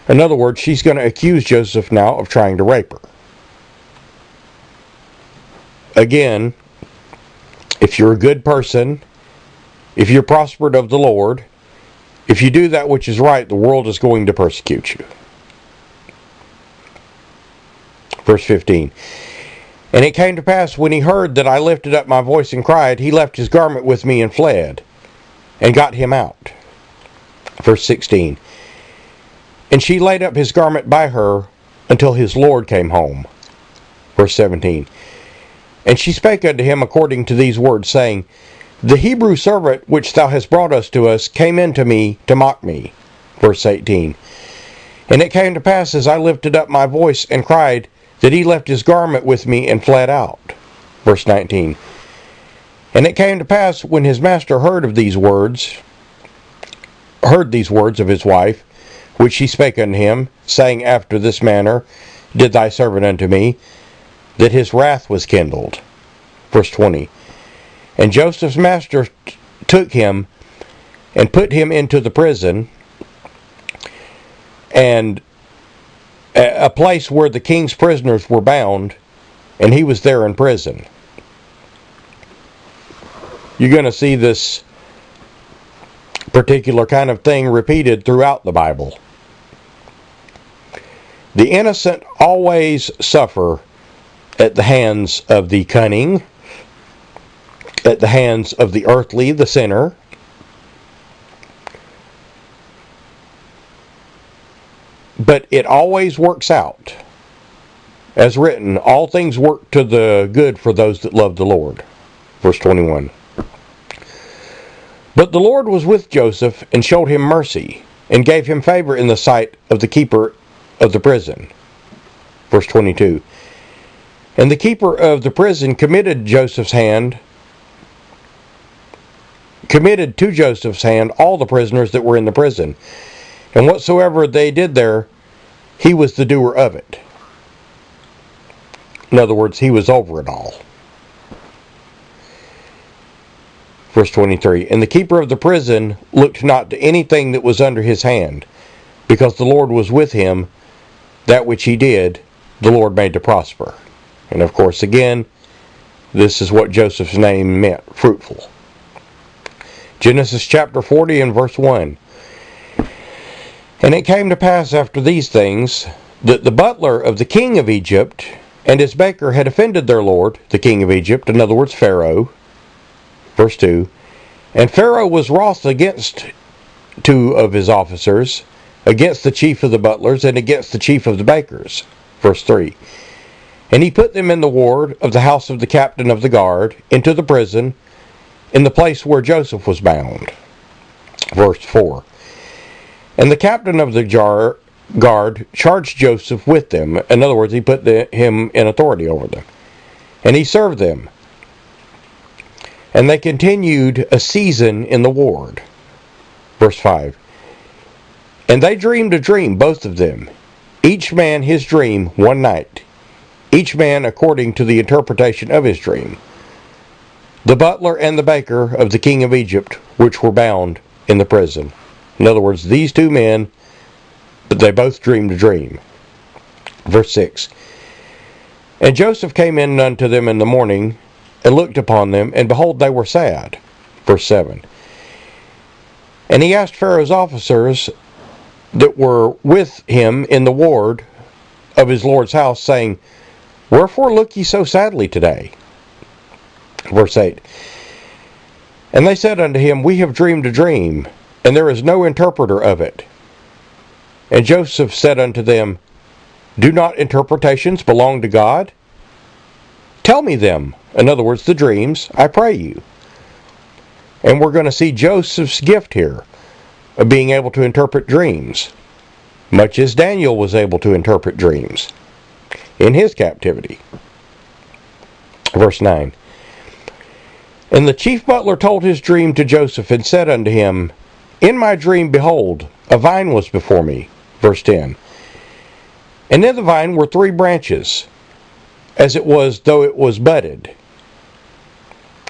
In other words, she's going to accuse Joseph now of trying to rape her. Again, if you're a good person, if you're prospered of the Lord, if you do that which is right, the world is going to persecute you. Verse 15. And it came to pass, when he heard that I lifted up my voice and cried, he left his garment with me and fled, and got him out. Verse 16. And she laid up his garment by her until his Lord came home. Verse 17. And she spake unto him according to these words, saying, The Hebrew servant which thou hast brought to us came in to me to mock me. Verse 18. And it came to pass, as I lifted up my voice and cried, that he left his garment with me and fled out. Verse 19. And it came to pass, when his master heard these words of his wife, which she spake unto him, saying, After this manner did thy servant unto me, that his wrath was kindled. Verse 20. And Joseph's master took him and put him into the prison, and a place where the king's prisoners were bound, and he was there in prison. You're going to see this particular kind of thing repeated throughout the Bible. The innocent always suffer at the hands of the cunning, at the hands of the earthly, the sinner. But it always works out. As written, all things work to the good for those that love the Lord. Verse 21. But the Lord was with Joseph, and showed him mercy, and gave him favor in the sight of the keeper of the prison. Verse 22. And the keeper of the prison committed to Joseph's hand all the prisoners that were in the prison. And whatsoever they did there, he was the doer of it. In other words, he was over it all. Verse 23, and the keeper of the prison looked not to anything that was under his hand, because the Lord was with him. That which he did, the Lord made to prosper. And of course, again, this is what Joseph's name meant, fruitful. Genesis chapter 40 and verse 1. And it came to pass after these things, that the butler of the king of Egypt and his baker had offended their lord, the king of Egypt, in other words, Pharaoh. Verse 2, and Pharaoh was wroth against 2 of his officers, against the chief of the butlers, and against the chief of the bakers. Verse 3, and he put them in the ward of the house of the captain of the guard, into the prison, in the place where Joseph was bound. Verse 4, and the captain of the guard charged Joseph with them. In other words, he put him in authority over them. And he served them. And they continued a season in the ward. Verse 5. And they dreamed a dream, both of them, each man his dream one night, each man according to the interpretation of his dream. The butler and the baker of the king of Egypt, which were bound in the prison. In other words, these 2 men, they both dreamed a dream. Verse 6. And Joseph came in unto them in the morning, and looked upon them, and behold, they were sad. Verse 7. And he asked Pharaoh's officers that were with him in the ward of his lord's house, saying, wherefore look ye so sadly today? Verse 8. And they said unto him, we have dreamed a dream, and there is no interpreter of it. And Joseph said unto them, do not interpretations belong to God? Tell me them. In other words, the dreams, I pray you. And we're going to see Joseph's gift here of being able to interpret dreams, much as Daniel was able to interpret dreams in his captivity. Verse 9. And the chief butler told his dream to Joseph, and said unto him, in my dream, behold, a vine was before me. Verse 10. And in the vine were 3 branches, as it was though it was budded.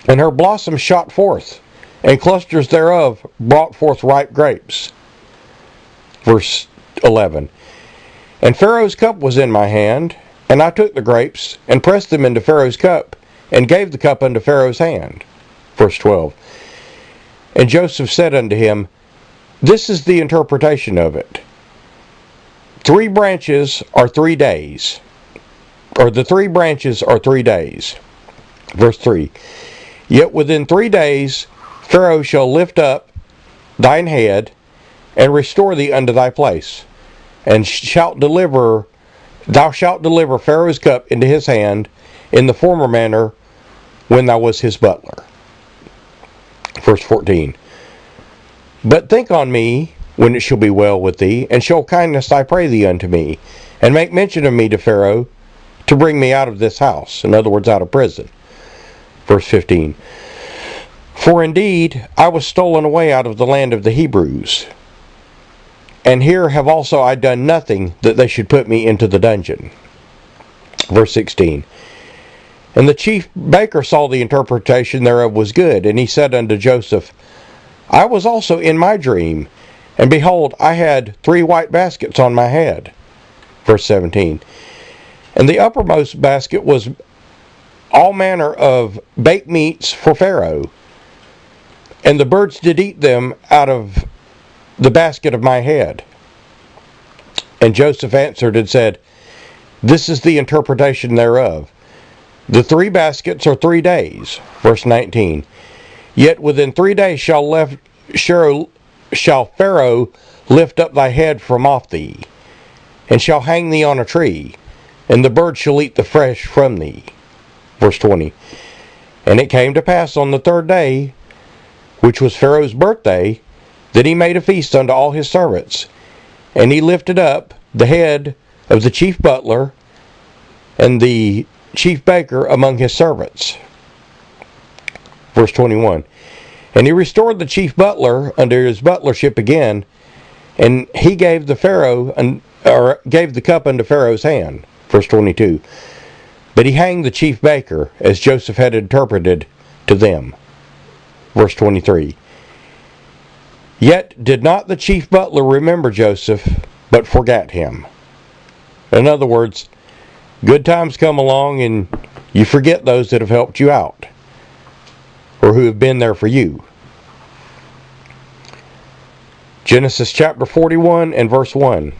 And her blossoms shot forth, and clusters thereof brought forth ripe grapes. Verse 11. And Pharaoh's cup was in my hand, and I took the grapes, and pressed them into Pharaoh's cup, and gave the cup unto Pharaoh's hand. Verse 12. And Joseph said unto him, this is the interpretation of it. 3 branches are 3 days. Or the 3 branches are 3 days. Verse 3. Yet within 3 days Pharaoh shall lift up thine head, and restore thee unto thy place, and thou shalt deliver Pharaoh's cup into his hand in the former manner when thou wast his butler. Verse 14. But think on me when it shall be well with thee, and show kindness, I pray thee, unto me, and make mention of me to Pharaoh, to bring me out of this house. In other words, out of prison. Verse 15. For indeed I was stolen away out of the land of the Hebrews, and here have also I done nothing that they should put me into the dungeon. Verse 16. And the chief baker saw the interpretation thereof was good, and he said unto Joseph, I was also in my dream, and behold, I had 3 white baskets on my head. Verse 17. And the uppermost basket was all manner of baked meats for Pharaoh, and the birds did eat them out of the basket of my head. And Joseph answered and said, this is the interpretation thereof. The 3 baskets are 3 days. Verse 19. Yet within 3 days shall Pharaoh lift up thy head from off thee, and shall hang thee on a tree, and the birds shall eat the flesh from thee. Verse 20. And it came to pass on the 3rd day, which was Pharaoh's birthday, that he made a feast unto all his servants, and he lifted up the head of the chief butler and the chief baker among his servants. Verse 21. And he restored the chief butler under his butlership again, and he gave the cup unto Pharaoh's hand. Verse 22. But he hanged the chief baker, as Joseph had interpreted to them. Verse 23. Yet did not the chief butler remember Joseph, but forgot him. In other words, good times come along and you forget those that have helped you out, or who have been there for you. Genesis chapter 41 and verse 1.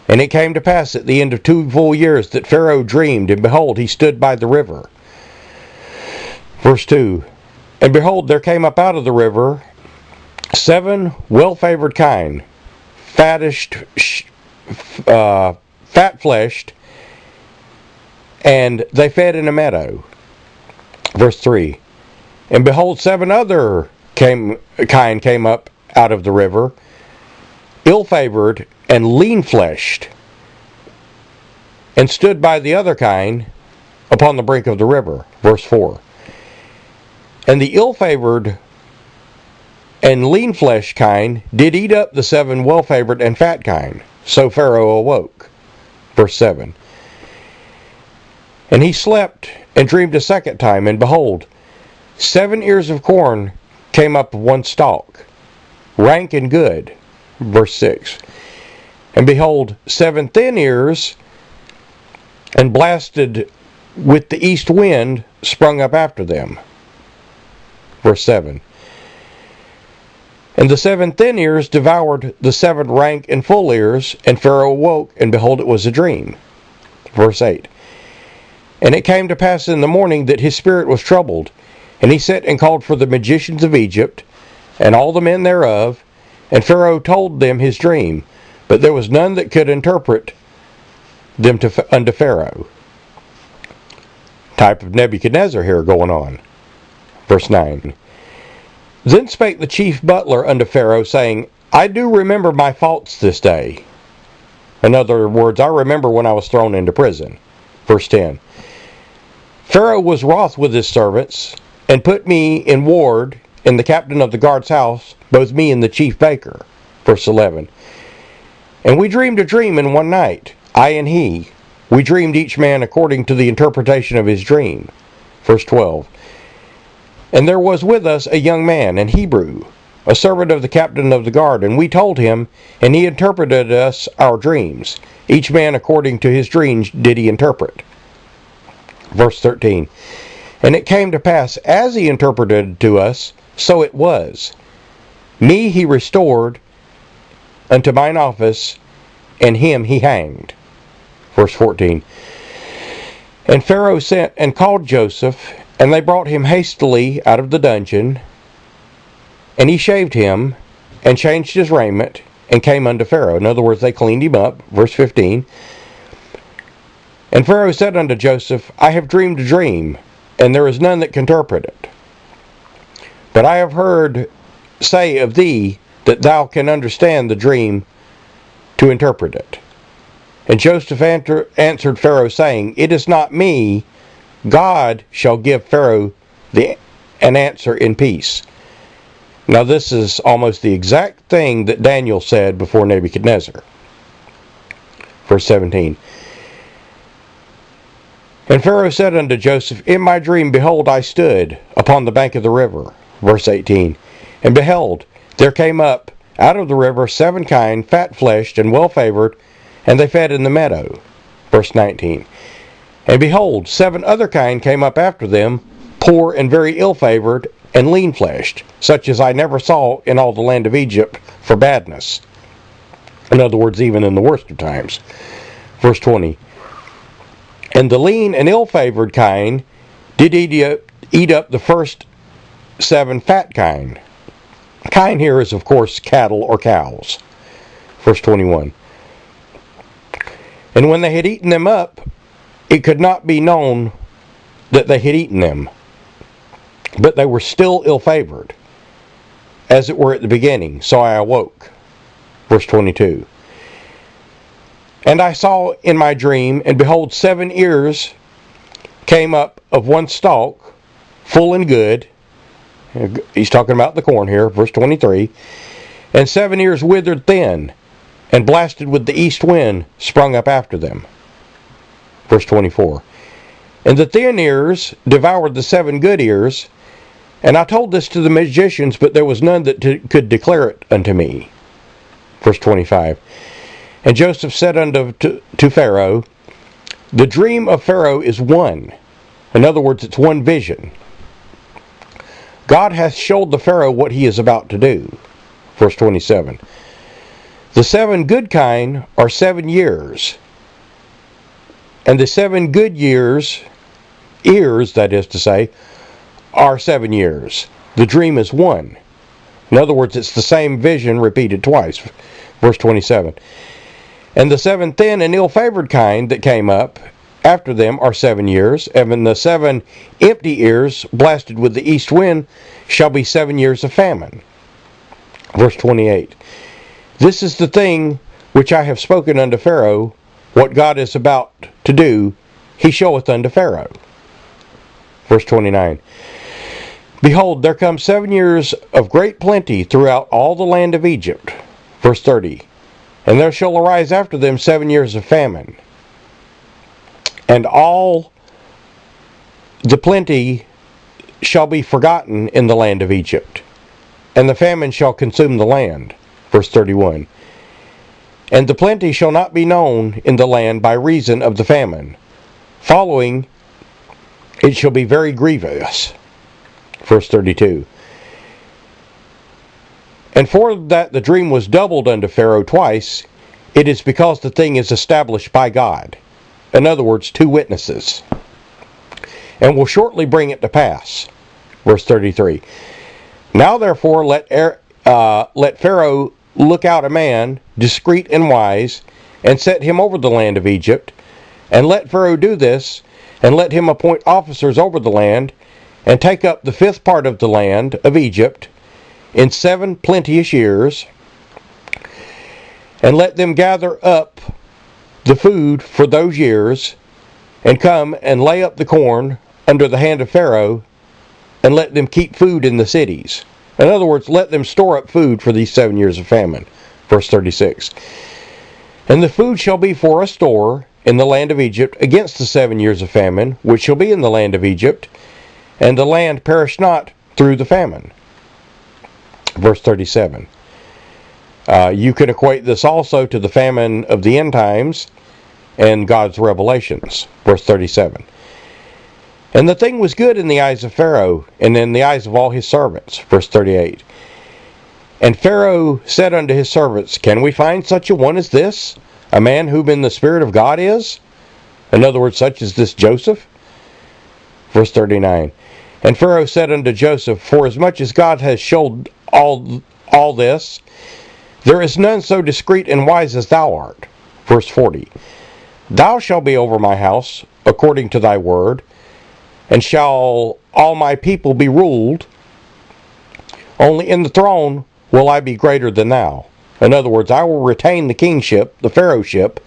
And it came to pass at the end of 2 full years that Pharaoh dreamed, and behold, he stood by the river. Verse 2. And behold, there came up out of the river 7 well-favored kine, fat-fleshed, and they fed in a meadow. Verse 3. And behold, 7 other kine came up out of the river, ill-favored and lean-fleshed, and stood by the other kine upon the brink of the river. Verse 4. And the ill-favored and lean-fleshed kine did eat up the 7 well-favored and fat kine. So Pharaoh awoke. Verse 7. And he slept and dreamed a second time, and behold, 7 ears of corn came up of one stalk, rank and good. Verse 6. And behold, 7 thin ears, and blasted with the east wind, sprung up after them. Verse 7. And the 7 thin ears devoured the 7 rank and full ears, and Pharaoh awoke, and behold, it was a dream. Verse 8. And it came to pass in the morning that his spirit was troubled, and he sent and called for the magicians of Egypt, and all the men thereof, and Pharaoh told them his dream, but there was none that could interpret them unto Pharaoh. Type of Nebuchadnezzar here going on. Verse 9. Then spake the chief butler unto Pharaoh, saying, I do remember my faults this day. In other words, I remember when I was thrown into prison. Verse 10. Pharaoh was wroth with his servants, and put me in ward in the captain of the guard's house, both me and the chief baker. Verse 11. And we dreamed a dream in one night, I and he. We dreamed each man according to the interpretation of his dream. Verse 12. And there was with us a young man, an Hebrew, a servant of the captain of the guard, and we told him, and he interpreted us our dreams. Each man according to his dreams did he interpret. Verse 13. And it came to pass, as he interpreted to us, so it was. Me he restored unto mine office, and him he hanged. Verse 14. And Pharaoh sent and called Joseph, and they brought him hastily out of the dungeon, and he shaved him, and changed his raiment, and came unto Pharaoh. In other words, they cleaned him up. Verse 15. And Pharaoh said unto Joseph, I have dreamed a dream, and there is none that can interpret it. But I have heard say of thee that thou can understand the dream to interpret it. And Joseph answered Pharaoh, saying, It is not me. God shall give Pharaoh an answer in peace. Now this is almost the exact thing that Daniel said before Nebuchadnezzar. Verse 17. And Pharaoh said unto Joseph, In my dream, behold, I stood upon the bank of the river. Verse 18. And behold, there came up out of the river 7 kine, fat-fleshed and well-favored, and they fed in the meadow. Verse 19. And behold, 7 other kine came up after them, poor and very ill-favored, and lean-fleshed, such as I never saw in all the land of Egypt for badness. In other words, even in the worst of times. Verse 20. And the lean and ill-favored kine did eat up the first 7 fat kine. Kine here is, of course, cattle or cows. Verse 21. And when they had eaten them up, it could not be known that they had eaten them, but they were still ill-favored, as it were at the beginning. So I awoke. Verse 22. And I saw in my dream, and behold, 7 ears came up of one stalk, full and good. He's talking about the corn here, verse 23. And 7 ears withered thin, and blasted with the east wind, sprung up after them. Verse 24. And the thin ears devoured the 7 good ears, And I told this to the magicians, but there was none that could declare it unto me. Verse 25. And Joseph said to Pharaoh, the dream of Pharaoh is one. In other words, it's one vision. God hath showed the Pharaoh what he is about to do. Verse 27. The 7 good kine are 7 years. And the 7 good ears, that is to say, are 7 years. The dream is one. In other words, it's the same vision repeated twice. Verse 27. And the 7 thin and ill-favored kind that came up after them are 7 years, and the 7 empty ears, blasted with the east wind, shall be 7 years of famine. Verse 28. This is the thing which I have spoken unto Pharaoh, what God is about to do, he showeth unto Pharaoh. Verse 29. Behold, there come 7 years of great plenty throughout all the land of Egypt. Verse 30. And there shall arise after them 7 years of famine. And all the plenty shall be forgotten in the land of Egypt. And the famine shall consume the land. Verse 31. And the plenty shall not be known in the land by reason of the famine. Following, it shall be very grievous. Verse 32. And for that the dream was doubled unto Pharaoh twice, it is because the thing is established by God. In other words, 2 witnesses. And will shortly bring it to pass. Verse 33. Now therefore let Pharaoh look out a man, discreet and wise, and set him over the land of Egypt. And let Pharaoh do this, and let him appoint officers over the land, and take up the 5th part of the land of Egypt, in 7 plenteous years, and let them gather up the food for those years, and come and lay up the corn under the hand of Pharaoh, and let them keep food in the cities. In other words, let them store up food for these 7 years of famine. Verse 36. And the food shall be for a store in the land of Egypt against the 7 years of famine, which shall be in the land of Egypt, and the land perish not through the famine. Verse 37. You can equate this also to the famine of the end times and God's revelations. Verse 37. And the thing was good in the eyes of Pharaoh, and in the eyes of all his servants. Verse 38. And Pharaoh said unto his servants, Can we find such a one as this, a man whom in the Spirit of God is? In other words, such as this Joseph? Verse 39. And Pharaoh said unto Joseph, Forasmuch as God has showed all this, there is none so discreet and wise as thou art. Verse 40. Thou shalt be over my house, according to thy word, and shall all my people be ruled. Only in the throne will I be greater than thou. In other words, I will retain the kingship, the pharaohship,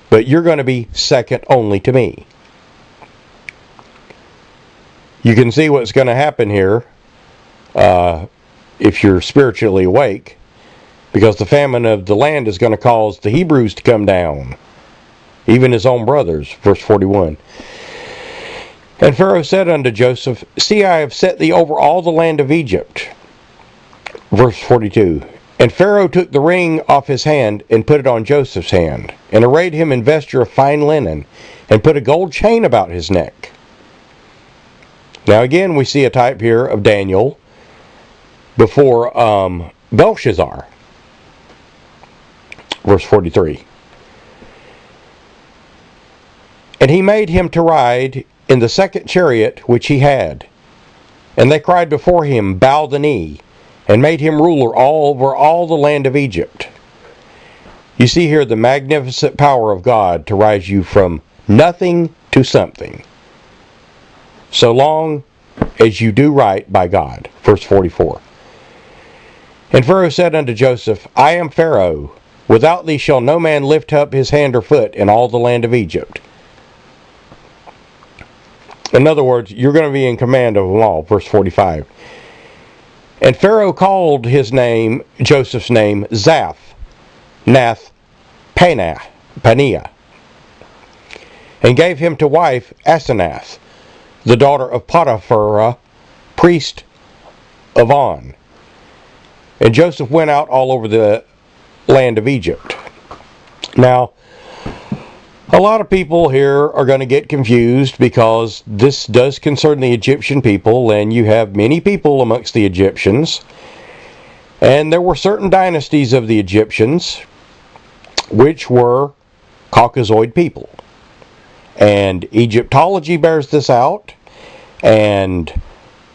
but you're going to be second only to me. You can see what's going to happen here if you're spiritually awake, because the famine of the land is going to cause the Hebrews to come down, even his own brothers. Verse 41. And Pharaoh said unto Joseph, See, I have set thee over all the land of Egypt. Verse 42. And Pharaoh took the ring off his hand, and put it on Joseph's hand, and arrayed him in vesture of fine linen, and put a gold chain about his neck. Now again we see a type here of Daniel before Belshazzar. Verse 43. And he made him to ride in the 2nd chariot which he had. And they cried before him, Bow the knee, and made him ruler all over all the land of Egypt. You see here the magnificent power of God to rise you from nothing to something, so long as you do right by God. Verse 44. And Pharaoh said unto Joseph, I am Pharaoh. Without thee shall no man lift up his hand or foot in all the land of Egypt. In other words, you're going to be in command of them all. Verse 45. And Pharaoh called his name, Joseph's name, Zaph, Nath, Paneah, and gave him to wife Asenath, the daughter of Potiphar, priest of On. And Joseph went out all over the land of Egypt. Now, a lot of people here are going to get confused because this does concern the Egyptian people, and you have many people amongst the Egyptians. And there were certain dynasties of the Egyptians which were Caucasoid people. And Egyptology bears this out, and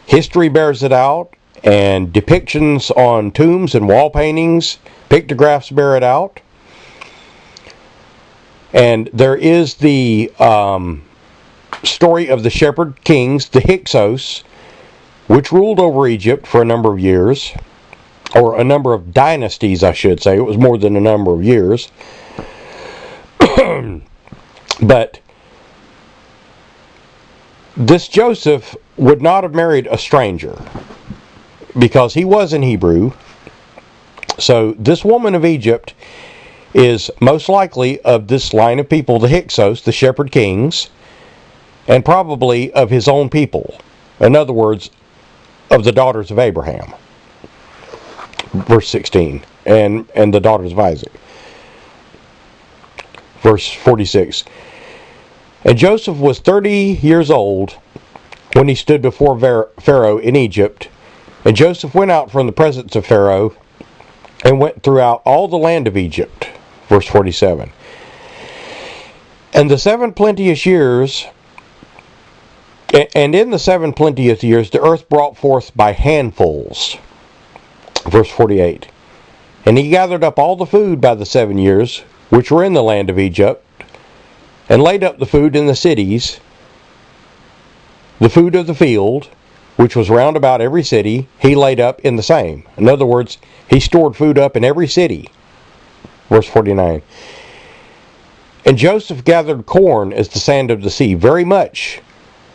history bears it out, and depictions on tombs and wall paintings, pictographs bear it out. And there is the story of the shepherd kings, the Hyksos, which ruled over Egypt for a number of years, or a number of dynasties, I should say. It was more than a number of years. But this Joseph would not have married a stranger, because he was an Hebrew. So this woman of Egypt is most likely of this line of people, the Hyksos, the shepherd kings, and probably of his own people. In other words, of the daughters of Abraham. Verse 16. And the daughters of Isaac. Verse 46. And Joseph was 30 years old when he stood before Pharaoh in Egypt. And Joseph went out from the presence of Pharaoh and went throughout all the land of Egypt. Verse 47. And the 7 plenteous years, and in the 7 plenteous years, the earth brought forth by handfuls. Verse 48. And he gathered up all the food by the 7 years, which were in the land of Egypt, and laid up the food in the cities, the food of the field, which was round about every city, he laid up in the same. In other words, he stored food up in every city. Verse 49. And Joseph gathered corn as the sand of the sea, very much,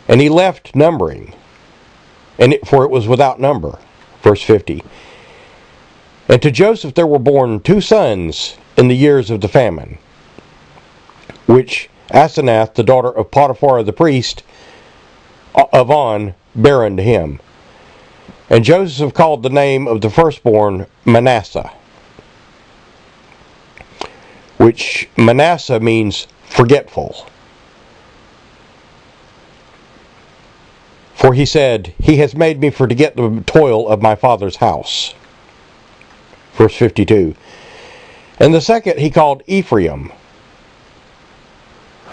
and he left numbering, for it was without number. Verse 50. And to Joseph there were born 2 sons in the years of the famine, which Asenath, the daughter of Potiphar the priest of On, bare unto him. And Joseph called the name of the firstborn Manasseh, which Manasseh means forgetful. For he said, he has made me forget the toil of my father's house. Verse 52. And the second he called Ephraim,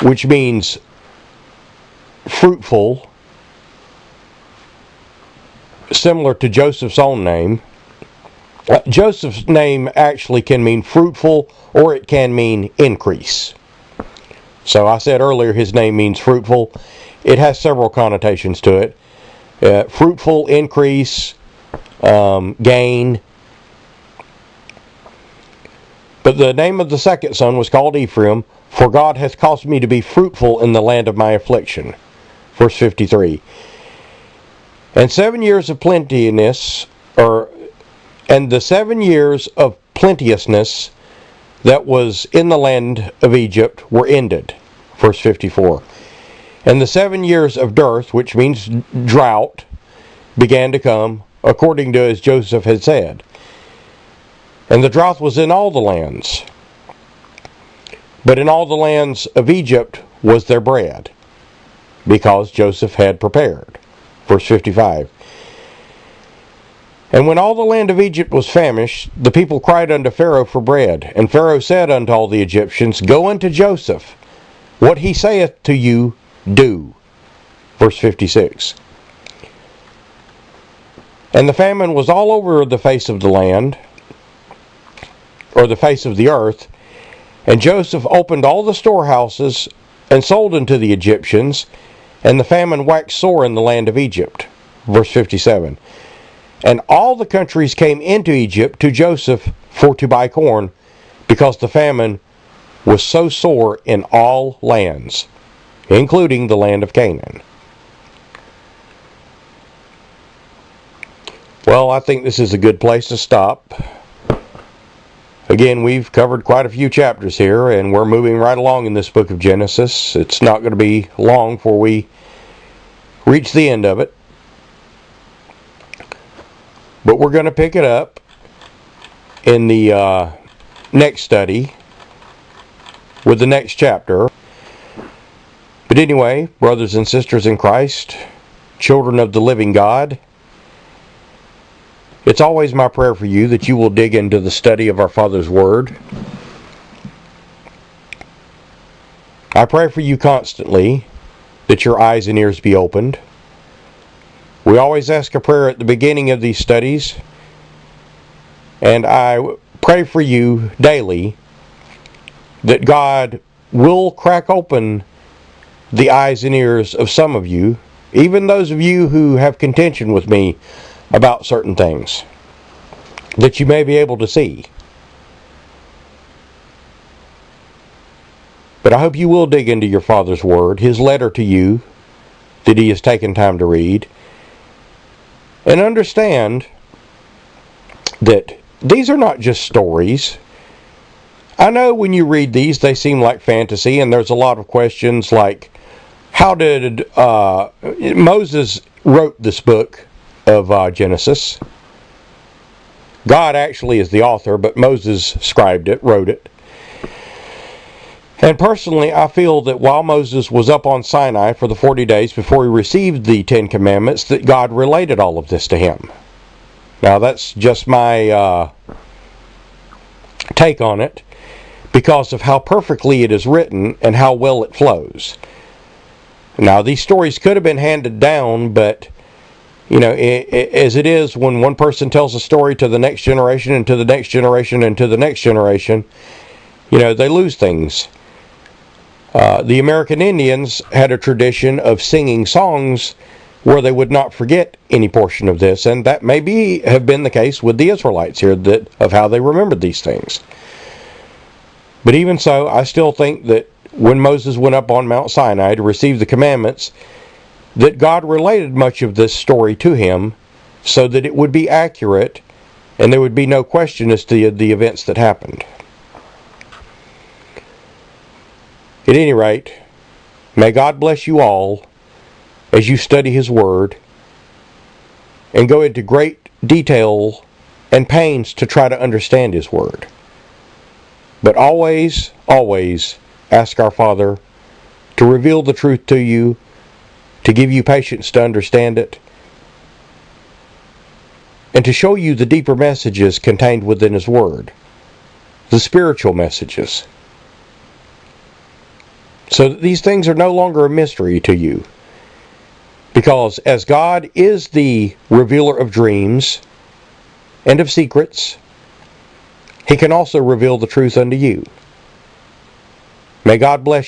which means fruitful, similar to Joseph's own name. Joseph's name actually can mean fruitful, or it can mean increase. So I said earlier his name means fruitful. It has several connotations to it. Fruitful, increase, gain. But the name of the second son was called Ephraim, for God hath caused me to be fruitful in the land of my affliction. Verse 53. And 7 years of plenteousness, and the 7 years of plenteousness that was in the land of Egypt were ended. Verse 54. And the 7 years of dearth, which means drought, began to come, according to as Joseph had said. And the drought was in all the lands. But in all the lands of Egypt was there bread, because Joseph had prepared. Verse 55. And when all the land of Egypt was famished, the people cried unto Pharaoh for bread. And Pharaoh said unto all the Egyptians, Go unto Joseph. What he saith to you, do. Verse 56. And the famine was all over the face of the land, or the face of the earth. And Joseph opened all the storehouses and sold unto the Egyptians, and the famine waxed sore in the land of Egypt. Verse 57. And all the countries came into Egypt to Joseph for to buy corn, because the famine was so sore in all lands, including the land of Canaan. Well, I think this is a good place to stop. Again, we've covered quite a few chapters here, and we're moving right along in this book of Genesis. It's not going to be long before we reach the end of it. But we're going to pick it up in the next study with the next chapter. But anyway, brothers and sisters in Christ, children of the living God, it's always my prayer for you that you will dig into the study of our Father's Word. I pray for you constantly that your eyes and ears be opened. We always ask a prayer at the beginning of these studies, and I pray for you daily that God will crack open the eyes and ears of some of you, even those of you who have contention with me about certain things, that you may be able to see. But I hope you will dig into your Father's Word, His letter to you that He has taken time to read, and understand that these are not just stories. I know when you read these, they seem like fantasy, and there's a lot of questions like, how did Moses wrote this book of Genesis? God actually is the author, but Moses scribed it, wrote it. And personally, I feel that while Moses was up on Sinai for the 40 days before he received the Ten Commandments, that God related all of this to him. Now, that's just my take on it, because of how perfectly it is written and how well it flows. Now, these stories could have been handed down, but, you know, as it is when one person tells a story to the next generation and to the next generation and to the next generation, you know, they lose things. The American Indians had a tradition of singing songs where they would not forget any portion of this, and that may have been the case with the Israelites here, of how they remembered these things. But even so, I still think that when Moses went up on Mount Sinai to receive the commandments, that God related much of this story to him so that it would be accurate and there would be no question as to the events that happened. At any rate, may God bless you all as you study His Word and go into great detail and pains to try to understand His Word. But always, always ask our Father to reveal the truth to you, to give you patience to understand it, and to show you the deeper messages contained within His Word, the spiritual messages, so that these things are no longer a mystery to you. Because as God is the revealer of dreams and of secrets, He can also reveal the truth unto you. May God bless you.